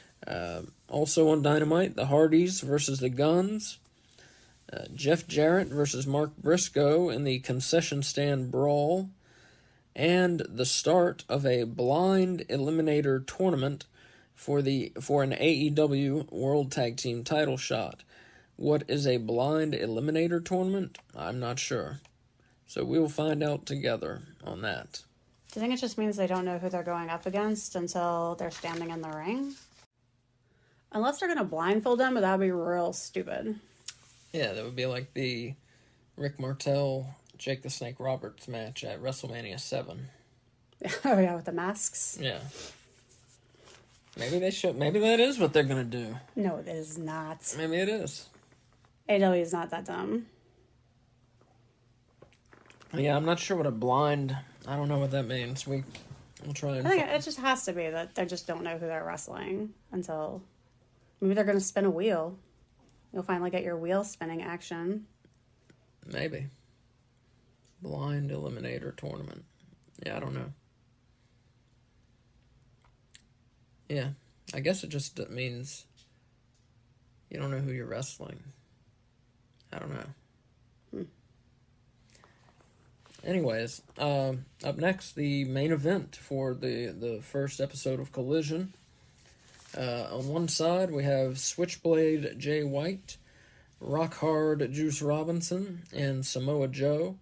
Also on Dynamite, the Hardys versus the Guns. Jeff Jarrett versus Mark Briscoe in the concession stand brawl. And the start of a blind eliminator tournament for an AEW World Tag Team title shot. What is a blind eliminator tournament? I'm not sure. So we'll find out together on that. Do you think it just means they don't know who they're going up against until they're standing in the ring? Unless they're going to blindfold them, but that would be real stupid. Yeah, that would be like the Rick Martel, Jake the Snake Roberts match at WrestleMania 7. Oh, yeah, with the masks? Yeah. Maybe they should. Maybe that is what they're going to do. No, it is not. Maybe it is. AEW is not that dumb. Yeah, I'm not sure what a blind... I don't know what that means. We'll try and... I think it just has to be that they just don't know who they're wrestling until... Maybe they're going to spin a wheel. You'll finally get your wheel spinning action. Maybe. Blind eliminator tournament. Yeah, I don't know. Yeah, I guess it just means you don't know who you're wrestling. I don't know. Anyways, up next, the main event for the first episode of Collision. On one side, we have Switchblade Jay White, Rock Hard Juice Robinson, and Samoa Joe.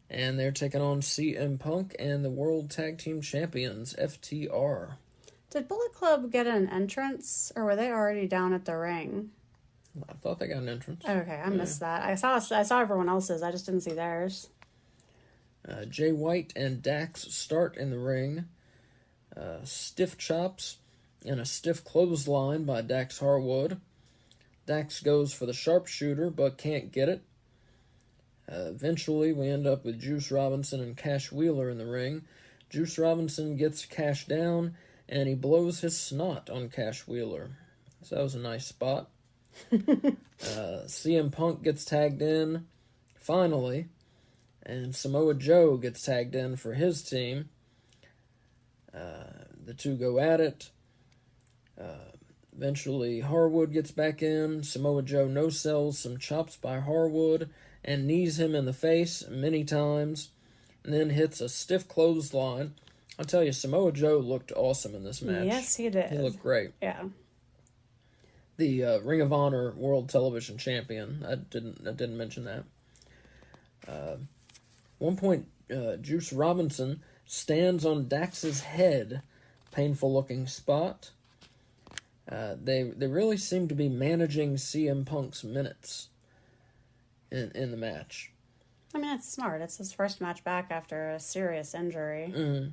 And they're taking on CM Punk and the World Tag Team Champions, FTR. Did Bullet Club get an entrance, or were they already down at the ring? I thought they got an entrance. Okay, I missed that. I saw everyone else's. I just didn't see theirs. Jay White and Dax start in the ring. Stiff chops and a stiff clothesline by Dax Harwood. Dax goes for the sharpshooter, but can't get it. Eventually, we end up with Juice Robinson and Cash Wheeler in the ring. Juice Robinson gets Cash down, and he blows his snot on Cash Wheeler. So that was a nice spot. CM Punk gets tagged in, finally, and Samoa Joe gets tagged in for his team. The two go at it. Eventually, Harwood gets back in. Samoa Joe no-sells some chops by Harwood and knees him in the face many times, and then hits a stiff clothesline. I'll tell you, Samoa Joe looked awesome in this match. Yes, he did. He looked great. Yeah. The Ring of Honor World Television Champion. I didn't mention that. One point, Juice Robinson stands on Dax's head. Painful looking spot. They really seem to be managing CM Punk's minutes in the match. I mean, it's smart. It's his first match back after a serious injury. Mm-hmm.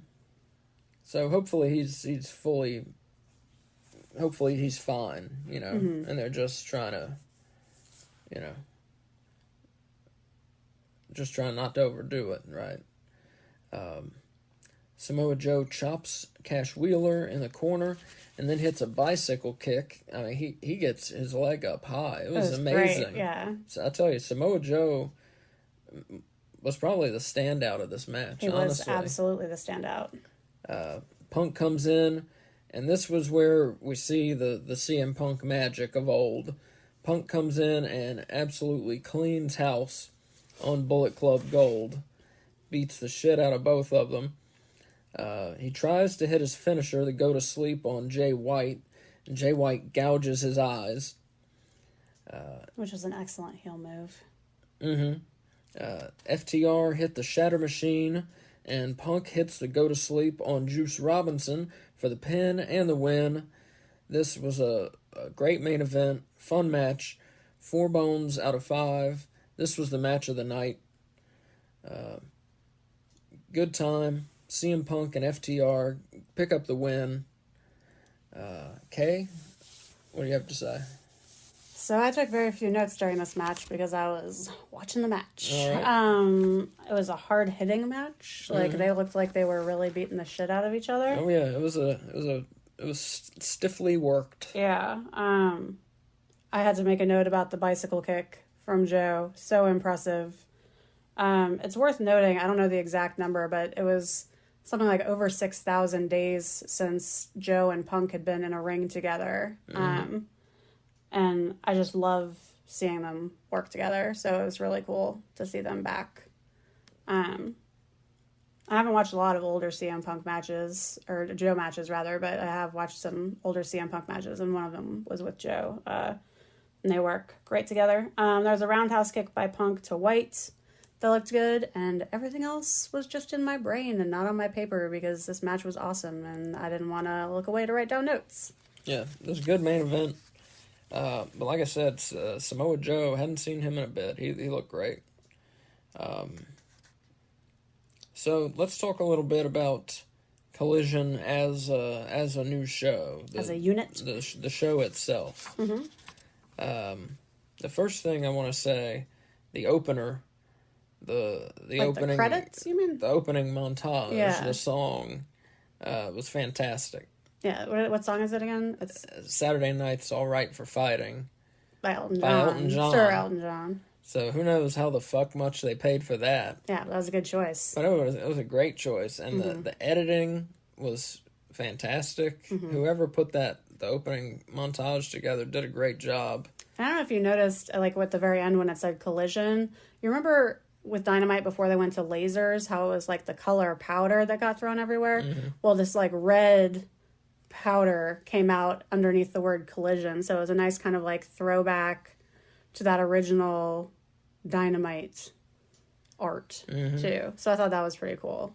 So hopefully he's fully. Hopefully he's fine, and they're just trying to, just trying not to overdo it, right? Samoa Joe chops Cash Wheeler in the corner and then hits a bicycle kick. I mean, he gets his leg up high. It was amazing. Great, yeah. So I tell you, Samoa Joe was probably the standout of this match, He honestly. was absolutely the standout. Punk comes in, and this was where we see the CM Punk magic of old. Punk comes in and absolutely cleans house on Bullet Club Gold. Beats the shit out of both of them. He tries to hit his finisher, the go to sleep on Jay White, and Jay White gouges his eyes. Which was an excellent heel move. FTR hit the Shatter Machine, and Punk hits the go to sleep on Juice Robinson for the pin and the win. This was a a great main event, fun match, 4 bones out of 5. This was the match of the night. Good time. CM Punk and FTR pick up the win. Kay, what do you have to say? So I took very few notes during this match because I was watching the match. All right. It was a hard-hitting match. Like, they looked like they were really beating the shit out of each other. Oh yeah, it was stiffly worked. Yeah. I had to make a note about the bicycle kick from Joe. So impressive. It's worth noting, I don't know the exact number, but it was something like over 6,000 days since Joe and Punk had been in a ring together. And I just love seeing them work together. So it was really cool to see them back. I haven't watched a lot of older CM Punk matches, or Joe matches rather, but I have watched some older CM Punk matches, and one of them was with Joe. And they work great together. There was a roundhouse kick by Punk to White that looked good, and everything else was just in my brain and not on my paper because this match was awesome, and I didn't want to look away to write down notes. Yeah, it was a good main event. But like I said, Samoa Joe, hadn't seen him in a bit. He looked great. So let's talk a little bit about Collision as a new show. As a unit? The show itself. The first thing I want to say, the opener, the like opening... the credits, you mean? The opening montage, Yeah. the song, was fantastic. Yeah, what song is it again? It's Saturday Night's All Right for Fighting. by Elton John. By Elton John. Sir Elton John. So who knows how the fuck much they paid for that. Yeah, that was a good choice. But it was a great choice. And the editing was fantastic. Whoever put the opening montage together did a great job. I don't know if you noticed, like, at the very end when it said Collision. You remember with Dynamite before they went to lasers, how it was, like, the color powder that got thrown everywhere? Well, this, like, red powder came out underneath the word Collision. So it was a nice kind of, like, throwback to that original Dynamite art, too. So I thought that was pretty cool.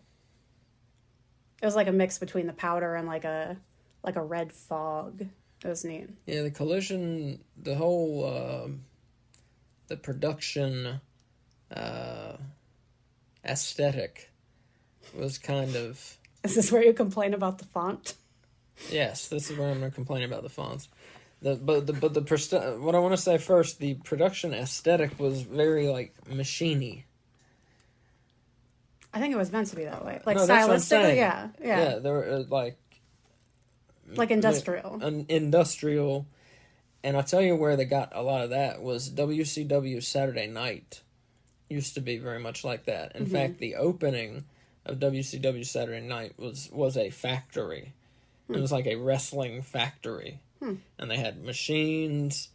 It was, like, a mix between the powder and, like a red fog. It was neat. Yeah, the Collision, the whole, the production aesthetic was kind of... Is this where you complain about the font? Yes, this is where I'm going to complain about the fonts. What I want to say first, the production aesthetic was very, like, machine-y. I think it was meant to be that way. Like, No, that's what I'm stylistically, saying. yeah. Yeah, they were, like industrial. Industrial. And I'll tell you where they got a lot of that was WCW Saturday Night. Used to be very much like that. In fact, the opening of WCW Saturday Night was a factory. It was like a wrestling factory. And they had machines,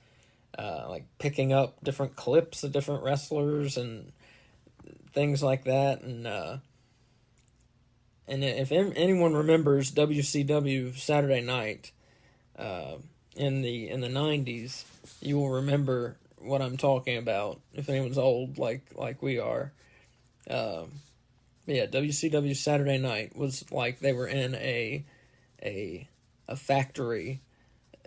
like picking up different clips of different wrestlers and things like that. And if anyone remembers WCW Saturday Night in the 90s, you will remember what I'm talking about. If anyone's old like we are, yeah, WCW Saturday Night was like they were in a factory.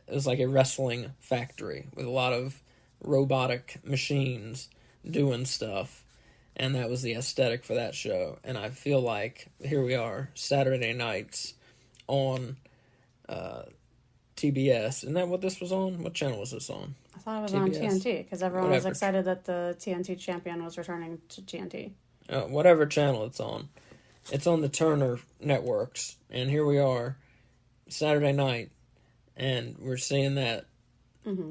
It was like a wrestling factory with a lot of robotic machines doing stuff. And that was the aesthetic for that show. And I feel like here we are, Saturday nights on TBS. Isn't that what this was on? What channel was this on? I thought it was TBS. on TNT because everyone was Whatever. excited that the TNT champion was returning to TNT. Whatever channel it's on. It's on the Turner networks. And here we are, Saturday night. And we're seeing that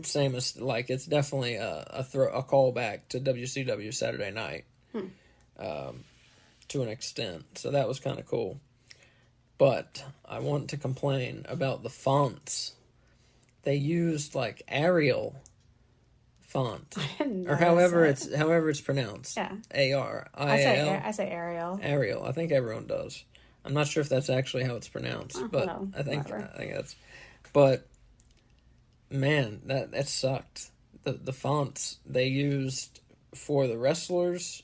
same as, like, it's definitely a callback to WCW Saturday Night. To an extent. So that was kind of cool. But I want to complain about the fonts. They used like Arial font. Or however it's pronounced. Yeah. A-R-I-A-L. I say Ariel. Arial. I think everyone does. I'm not sure if that's actually how it's pronounced, but well, I think whatever. that's. But man, that sucked. The fonts they used for the wrestlers.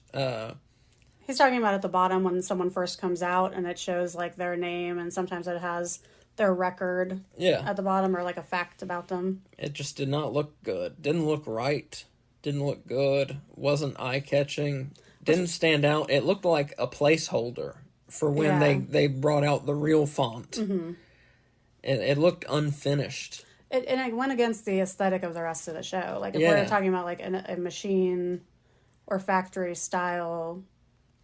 He's talking about at the bottom when someone first comes out and it shows like their name and sometimes it has their record at the bottom, or like a fact about them. It just did not look good. Didn't look right. Didn't look good. Wasn't eye-catching. Didn't stand out. It looked like a placeholder for when they brought out the real font. Mm-hmm. It looked unfinished. And it went against the aesthetic of the rest of the show. Like, if we're talking about, like, a machine or factory style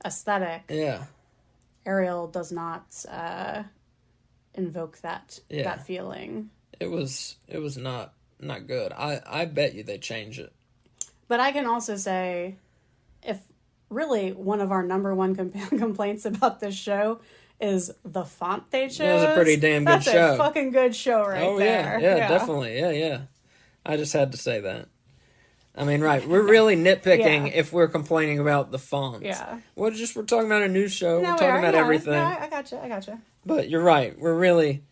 aesthetic, Ariel does not invoke that feeling. It was not good. I bet you they change it. But I can also say, if really one of our number one complaints about this show is the font they chose. It was a pretty damn good show. That's a fucking good show there. Yeah, definitely. Yeah. I just had to say that. I mean, right, we're really nitpicking if we're complaining about the font. Yeah. We're talking about a new show. We're talking about everything. No, I gotcha. But you're right. We're really,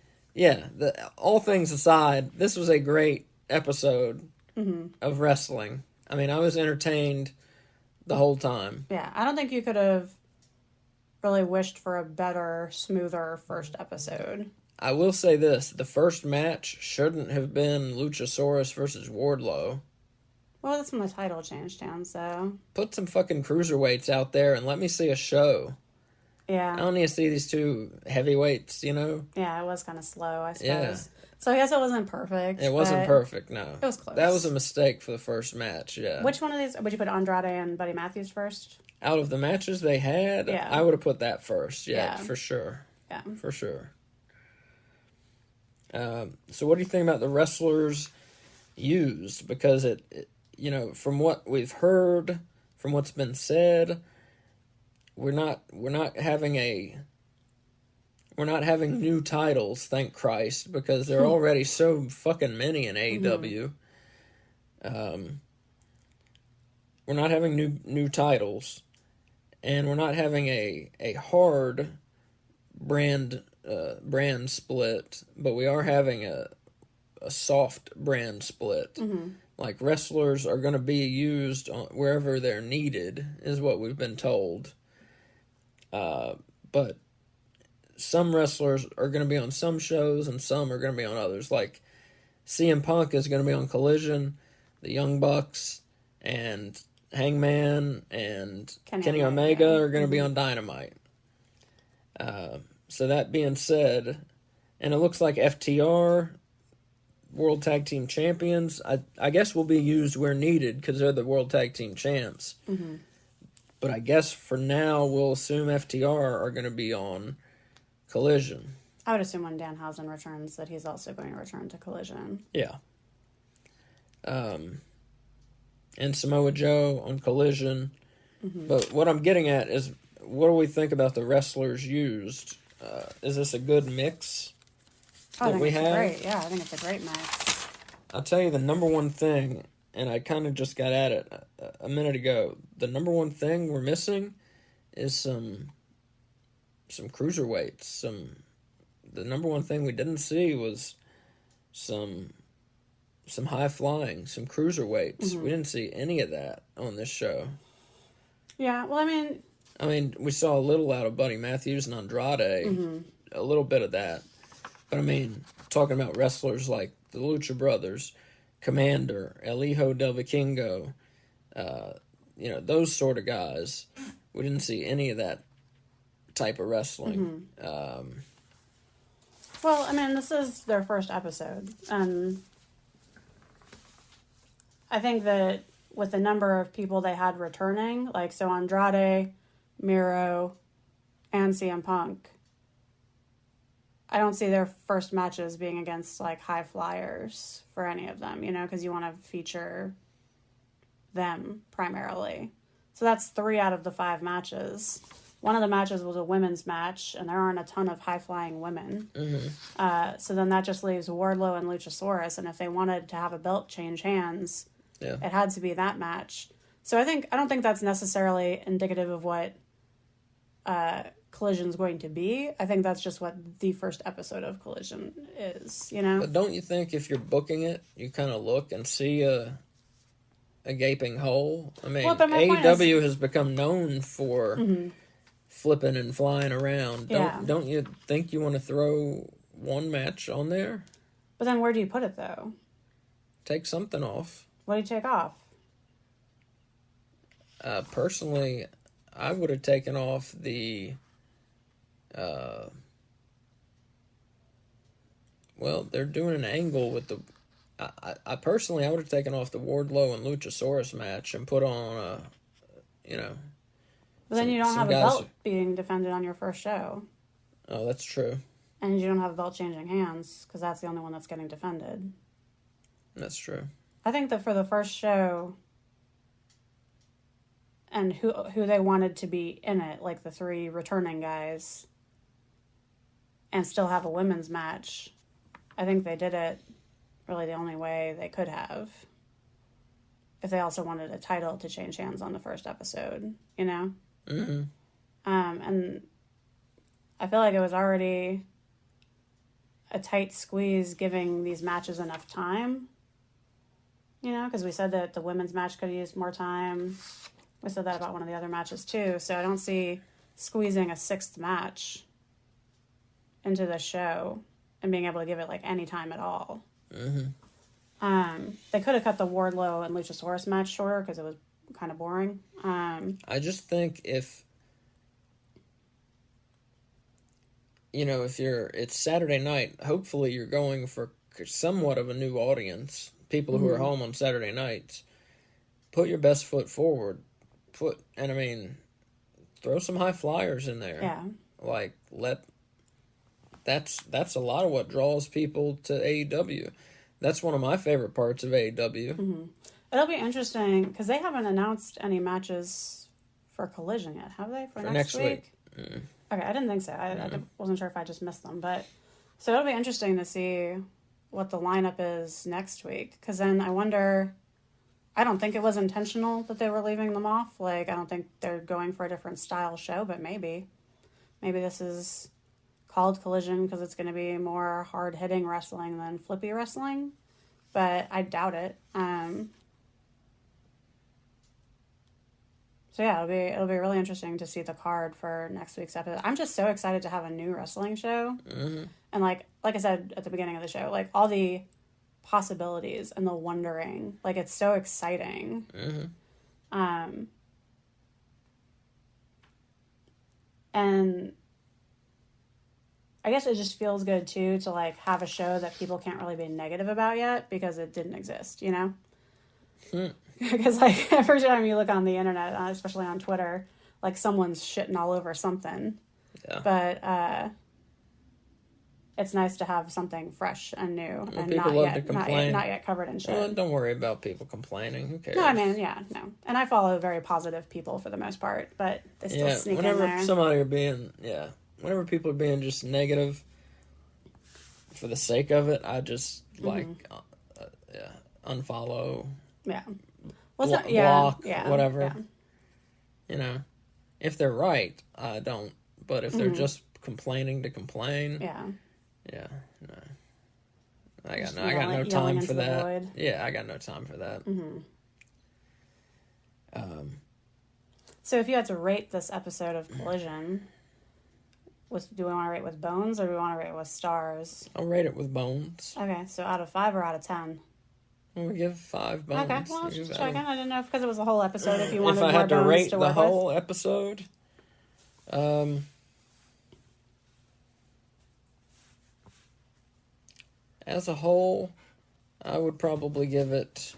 all things aside, this was a great episode of wrestling. I mean, I was entertained the whole time. Yeah, I don't think you could have really wished for a better, smoother first episode. I will say this. The first match shouldn't have been Luchasaurus versus Wardlow. Well, that's when the title changed hands, so. Put some fucking cruiserweights out there and let me see a show. Yeah. I don't need to see these two heavyweights, you know? Yeah, it was kind of slow, I suppose. Yeah. So I guess it wasn't perfect. It wasn't perfect, no. It was close. That was a mistake for the first match, yeah. Which one of these, would you put Andrade and Buddy Matthews first? Out of the matches they had, I would have put that first, for sure. Yeah. For sure. So what do you think about the wrestlers used? Because it from what we've heard, from what's been said, we're not having new titles, thank Christ, because there are already so fucking many in AEW. We're not having new titles, and we're not having a hard brand split, but we are having a soft brand split. Like, wrestlers are going to be used wherever they're needed, is what we've been told. But some wrestlers are going to be on some shows, and some are going to be on others. Like, CM Punk is going to be on Collision, the Young Bucks, and Hangman, and Kenny Omega are going to be on Dynamite. So that being said, and it looks like FTR, World Tag Team Champions, I guess will be used where needed because they're the World Tag Team Champs. But I guess for now, we'll assume FTR are going to be on Collision. I would assume when Danhausen returns that he's also going to return to Collision. Yeah. And Samoa Joe on Collision. But what I'm getting at is, what do we think about the wrestlers used? Is this a good mix that we have? Great. Yeah, I think it's a great mix. I'll tell you the number one thing, and I kind of just got at it a minute ago. The number one thing we're missing is some cruiserweights. The number one thing we didn't see was some high flying, some cruiserweights. We didn't see any of that on this show. Yeah, well, I mean, we saw a little out of Buddy Matthews and Andrade, a little bit of that. But, I mean, talking about wrestlers like the Lucha Brothers, Commander, El Hijo del Vikingo, those sort of guys, we didn't see any of that type of wrestling. Well, I mean, this is their first episode, and I think that with the number of people they had returning, like, so Andrade, Miro, and CM Punk, I don't see their first matches being against, like, high flyers for any of them, because you want to feature them primarily. So that's 3 out of the 5 matches. One of the matches was a women's match, and there aren't a ton of high-flying women. So then that just leaves Wardlow and Luchasaurus, and if they wanted to have a belt change hands, it had to be that match. So I don't think that's necessarily indicative of what Collision's going to be. I think that's just what the first episode of Collision is, But don't you think if you're booking it, you kind of look and see a gaping hole? I mean, AEW has become known for flipping and flying around. Don't you think you want to throw one match on there. But then where do you put it, though? Take something off. What do you take off? Personally, I would have taken off the... well, they're doing an angle with the... I personally, I would have taken off the Wardlow and Luchasaurus match and put on, But then you don't have a belt being defended on your first show. Oh, that's true. And you don't have a belt changing hands, because that's the only one that's getting defended. That's true. I think that for the first show, and who they wanted to be in it, like the 3 returning guys, and still have a women's match, I think they did it really the only way they could have. If they also wanted a title to change hands on the first episode, you know? Mm-hmm. And I feel like it was already a tight squeeze giving these matches enough time. You know, because we said that the women's match could have used more time. We said that about one of the other matches too. So I don't see squeezing a 6th match into the show and being able to give it like any time at all. Mm-hmm. They could have cut the Wardlow and Luchasaurus match shorter because it was kind of boring. I just think if it's Saturday night, hopefully you're going for somewhat of a new audience, people who are home on Saturday nights. Put your best foot forward. Throw some high flyers in there. Yeah. Like, that's a lot of what draws people to AEW. That's one of my favorite parts of AEW. Mm-hmm. It'll be interesting, because they haven't announced any matches for Collision yet, have they? For next week? Mm. Okay, I didn't think so. I wasn't sure if I just missed them. But so it'll be interesting to see what the lineup is next week. Because then I wonder... I don't think it was intentional that they were leaving them off. Like, I don't think they're going for a different style show, but maybe. Maybe this is called Collision because it's going to be more hard-hitting wrestling than flippy wrestling. But I doubt it. So yeah, it'll be really interesting to see the card for next week's episode. I'm just so excited to have a new wrestling show. Mm-hmm. And like I said at the beginning of the show, like all the possibilities and the wondering, like it's so exciting. Mm-hmm. And I guess it just feels good too to like have a show that people can't really be negative about yet because it didn't exist, you know? Because like every time you look on the internet, especially on Twitter, like someone's shitting all over something. Yeah. But it's nice to have something fresh and new and not yet covered in shit. Well, don't worry about people complaining. Who cares? No, I mean, yeah, no. And I follow very positive people for the most part, but they still sneak in there. Whenever people are being just negative for the sake of it, I just unfollow. Yeah. Block, whatever. Yeah. You know, if they're right, I don't. But if they're just complaining to complain, no. I got no time for that. Void. Yeah, I got no time for that. So if you had to rate this episode of Collision, do we want to rate with bones or do we want to rate with stars? I'll rate it with bones. Okay, so out of 5 or out of 10? We give 5 bones. Okay, well, I was just checking. I didn't know because it was a whole episode. If you wanted more bones to rate to the work whole with. Episode, as a whole, I would probably give it.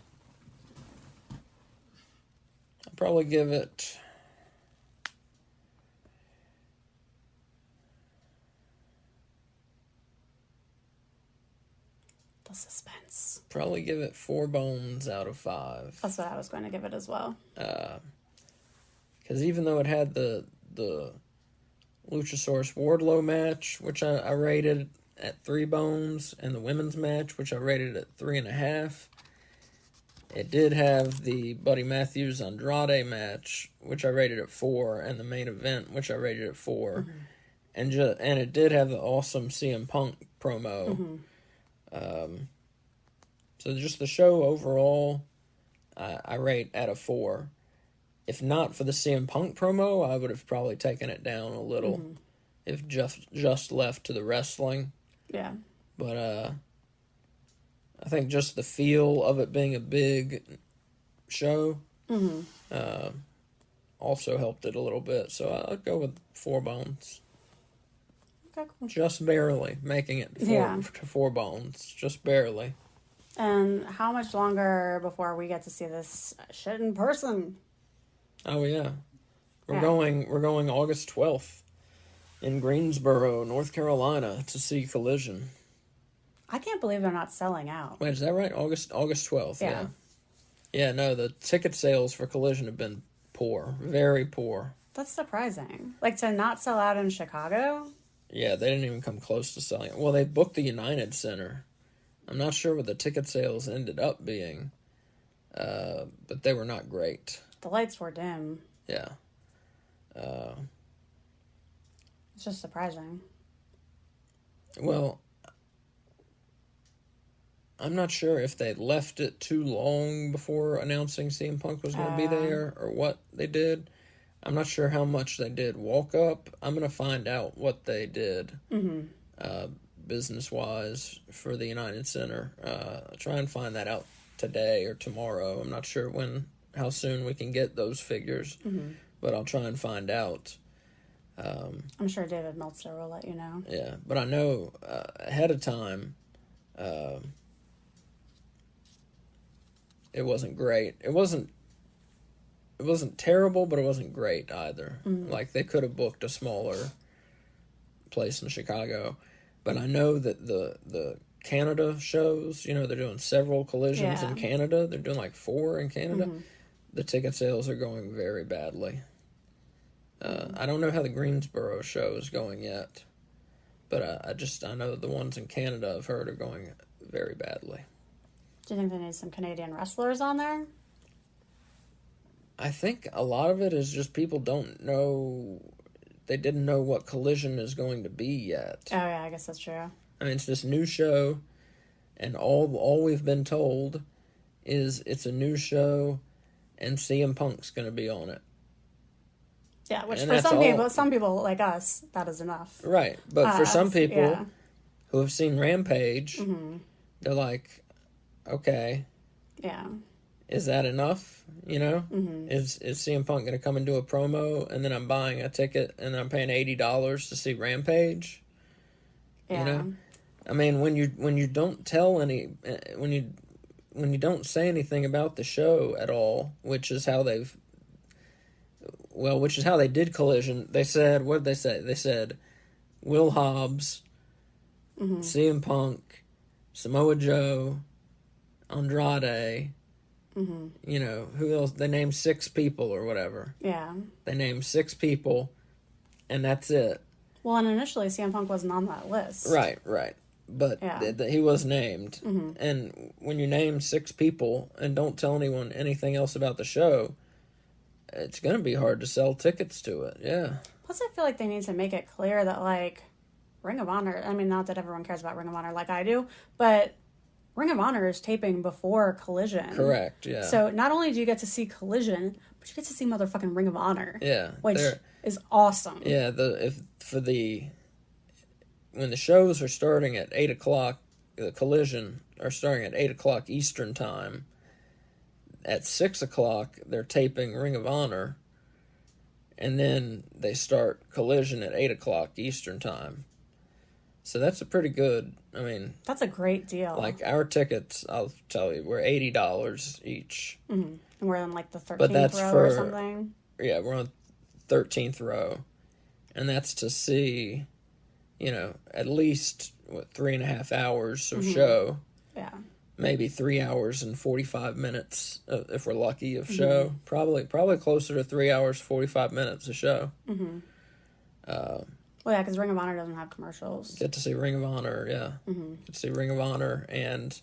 The suspense. Probably give it 4 bones out of 5. That's what I was going to give it as well. Because even though it had the Luchasaurus Wardlow match, which I rated at 3 bones, and the women's match, which I rated at 3.5, it did have the Buddy Matthews Andrade match, which I rated at 4, and the main event, which I rated at 4, and it did have the awesome CM Punk promo. So just the show overall, I rate at a 4. If not for the CM Punk promo, I would have probably taken it down a little. If just left to the wrestling. Yeah. But I think just the feel of it being a big show also helped it a little bit. So I'll go with 4 bones. Okay, cool. Just barely making it to 4 bones. Just barely. And how much longer before we get to see this shit in person? Oh yeah. We're going August 12th in Greensboro, North Carolina to see Collision. I can't believe they're not selling out. Wait, is that right? August 12th. Yeah. Yeah, no, the ticket sales for Collision have been poor. Very poor. That's surprising. Like, to not sell out in Chicago? Yeah, they didn't even come close to selling it. Well, they booked the United Center. I'm not sure what the ticket sales ended up being, but they were not great. The lights were dim. Yeah. It's just surprising. Well, I'm not sure if they left it too long before announcing CM Punk was going to be there or what they did. I'm not sure how much they did walk up. I'm going to find out what they did business-wise for the United Center. Try and find that out today or tomorrow. I'm not sure how soon we can get those figures, but I'll try and find out. I'm sure David Meltzer will let you know. Yeah, but I know ahead of time it wasn't great. It wasn't terrible, but it wasn't great either. Like, they could have booked a smaller place in Chicago. But I know that the Canada shows, they're doing several collisions in Canada. They're doing like 4 in Canada. The ticket sales are going very badly. I don't know how the Greensboro show is going yet. But I know the ones in Canada I've heard are going very badly. Do you think they need some Canadian wrestlers on there? I think a lot of it is just people don't know. They didn't know what Collision is going to be yet. Oh, yeah, I guess that's true. I mean, it's this new show, and all we've been told is it's a new show, and CM Punk's going to be on it. Yeah, which And for that's some people like us, that is enough. Right, but for some people who have seen Rampage, they're like, okay, yeah, is that enough? Is CM Punk going to come and do a promo, and then I'm buying a ticket, and I'm paying $80 to see Rampage? Yeah. I mean, when you don't tell when you don't say anything about the show at all, which is how they did Collision. They said, what did they say? They said Will Hobbs, CM Punk, Samoa Joe, Andrade. Who else? They named 6 people or whatever. Yeah. They named 6 people, and that's it. Well, and initially CM Punk wasn't on that list. Right. But he was named. And when you name 6 people and don't tell anyone anything else about the show, it's going to be hard to sell tickets to it. Yeah. Plus, I feel like they need to make it clear that, like, Ring of Honor, I mean, not that everyone cares about Ring of Honor like I do, but Ring of Honor is taping before Collision. Correct, yeah. So not only do you get to see Collision, but you get to see motherfucking Ring of Honor. Yeah. Which is awesome. Yeah, when the shows are starting at 8 o'clock, the Collision are starting at 8 o'clock Eastern time. At 6 o'clock, they're taping Ring of Honor, and then they start Collision at 8 o'clock Eastern time. So that's a pretty good, that's a great deal. Like, our tickets, I'll tell you, were $80 each. And we're in, like, the 13th row or something. Yeah, we're on 13th row. And that's to see, at least, 3.5 hours of show. Yeah. Maybe 3 hours and 45 minutes, if we're lucky, of show. Probably closer to 3 hours, 45 minutes of show. Well, yeah, because Ring of Honor doesn't have commercials. Get to see Ring of Honor, yeah. Get to see Ring of Honor and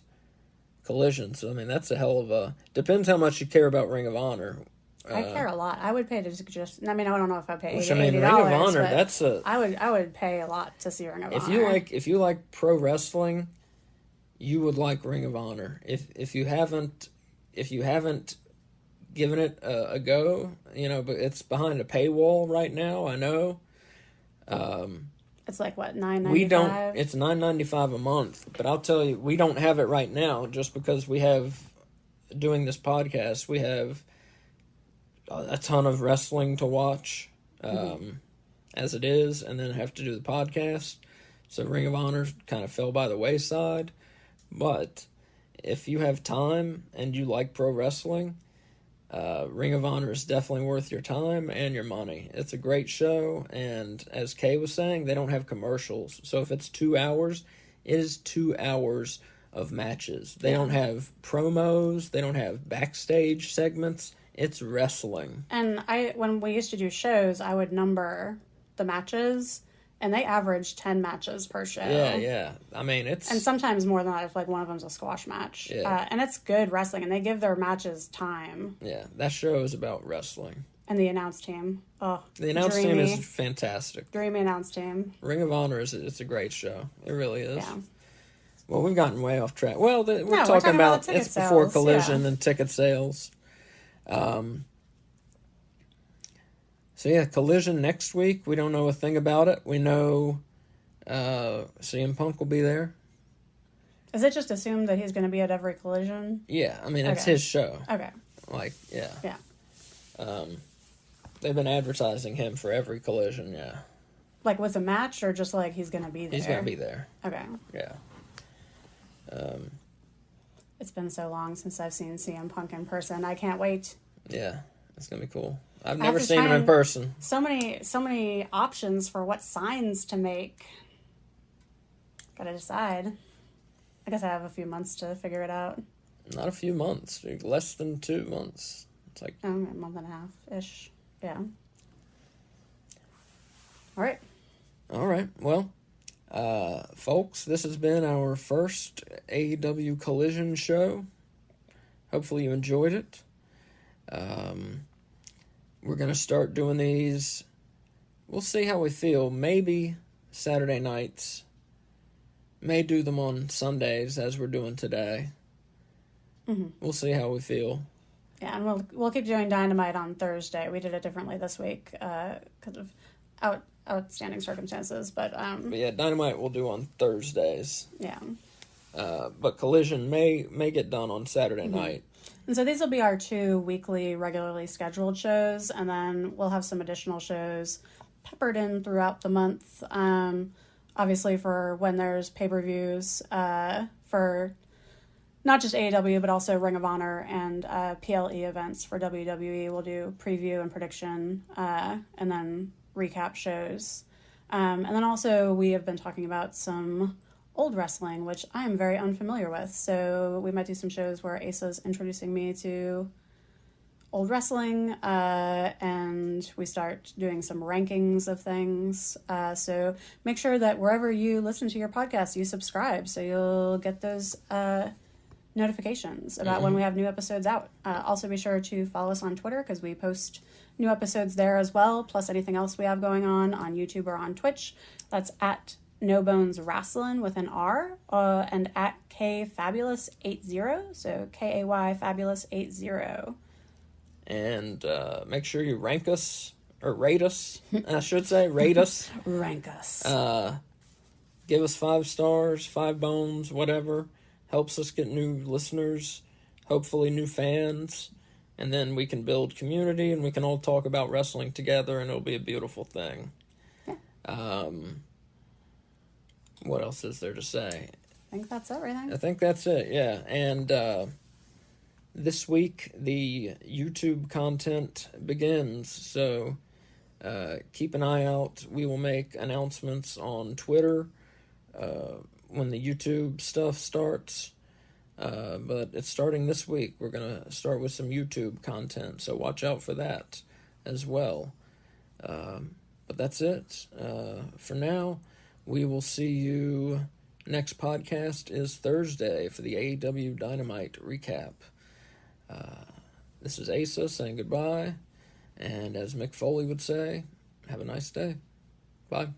Collision. So, that's a hell of a... Depends how much you care about Ring of Honor. I care a lot. I would pay to just... I don't know if I'd pay $80. Ring of Honor, that's a... I would pay a lot to see Ring of Honor. If you like pro wrestling, you would like Ring of Honor. If you haven't given it a go, but it's behind a paywall right now, I know. It's like what, $9.95? We don't. It's $9.95 a month, but I'll tell you, we don't have it right now just because we have doing this podcast. We have a ton of wrestling to watch, as it is, and then have to do the podcast. So Ring of Honor kind of fell by the wayside, but if you have time and you like pro wrestling, Ring of Honor is definitely worth your time and your money. It's a great show, and as Kay was saying, they don't have commercials. So if it's 2 hours, it is 2 hours of matches. They don't have promos. They don't have backstage segments. It's wrestling. And when we used to do shows, I would number the matches, and they average 10 matches per show. Yeah. I mean, it's... And sometimes more than that if, like, one of them's a squash match. Yeah. And it's good wrestling, and they give their matches time. Yeah, that show is about wrestling. And the announce team. Oh, the announce team is fantastic. Dreamy announce team. Ring of Honor it's a great show. It really is. Yeah. Well, we've gotten way off track. Well, we're talking about it's sales, before Collision and ticket sales. So yeah, Collision next week. We don't know a thing about it. We know CM Punk will be there. Is it just assumed that he's going to be at every Collision? Yeah, I mean, it's his show. Okay. Like, yeah. Yeah. They've been advertising him for every Collision, yeah. Like with a match, or just like he's going to be there? He's going to be there. Okay. Yeah. It's been so long since I've seen CM Punk in person. I can't wait. Yeah, it's going to be cool. I've never seen him in person. So many options for what signs to make. Gotta decide. I guess I have a few months to figure it out. Not a few months. Less than 2 months. It's like... a month and a half-ish. Yeah. All right. Well, folks, this has been our first AEW Collision show. Hopefully you enjoyed it. We're going to start doing these. We'll see how we feel. Maybe Saturday nights. May do them on Sundays as we're doing today. Mm-hmm. We'll see how we feel. Yeah, and we'll keep doing Dynamite on Thursday. We did it differently this week because of outstanding circumstances. But yeah, Dynamite we'll do on Thursdays. Yeah. But Collision may get done on Saturday night. And so these will be our 2 weekly, regularly scheduled shows, and then we'll have some additional shows peppered in throughout the month. Obviously, for when there's pay-per-views for not just AEW, but also Ring of Honor and PLE events for WWE. We'll do preview and prediction, and then recap shows. And then also we have been talking about some old wrestling, which I am very unfamiliar with. So we might do some shows where Asa's introducing me to old wrestling, and we start doing some rankings of things. So make sure that wherever you listen to your podcast, you subscribe so you'll get those notifications about when we have new episodes out. Also be sure to follow us on Twitter because we post new episodes there as well, plus anything else we have going on YouTube or on Twitch. That's at No Bones Wrastlin' with an R, and at Kay Fabulous 80, so KAY Fabulous 80. And make sure you rank us, or rate us, I should say, rate us. Rank us. Give us 5 stars, 5 bones, whatever. Helps us get new listeners, hopefully new fans, and then we can build community and we can all talk about wrestling together and it'll be a beautiful thing. Yeah. What else is there to say? I think that's everything. I think that's it, yeah. And this week, the YouTube content begins, so keep an eye out. We will make announcements on Twitter when the YouTube stuff starts, but it's starting this week. We're going to start with some YouTube content, so watch out for that as well. But that's it. For now, we will see you. Next podcast is Thursday for the AEW Dynamite recap. This is Asa saying goodbye, and as Mick Foley would say, have a nice day. Bye.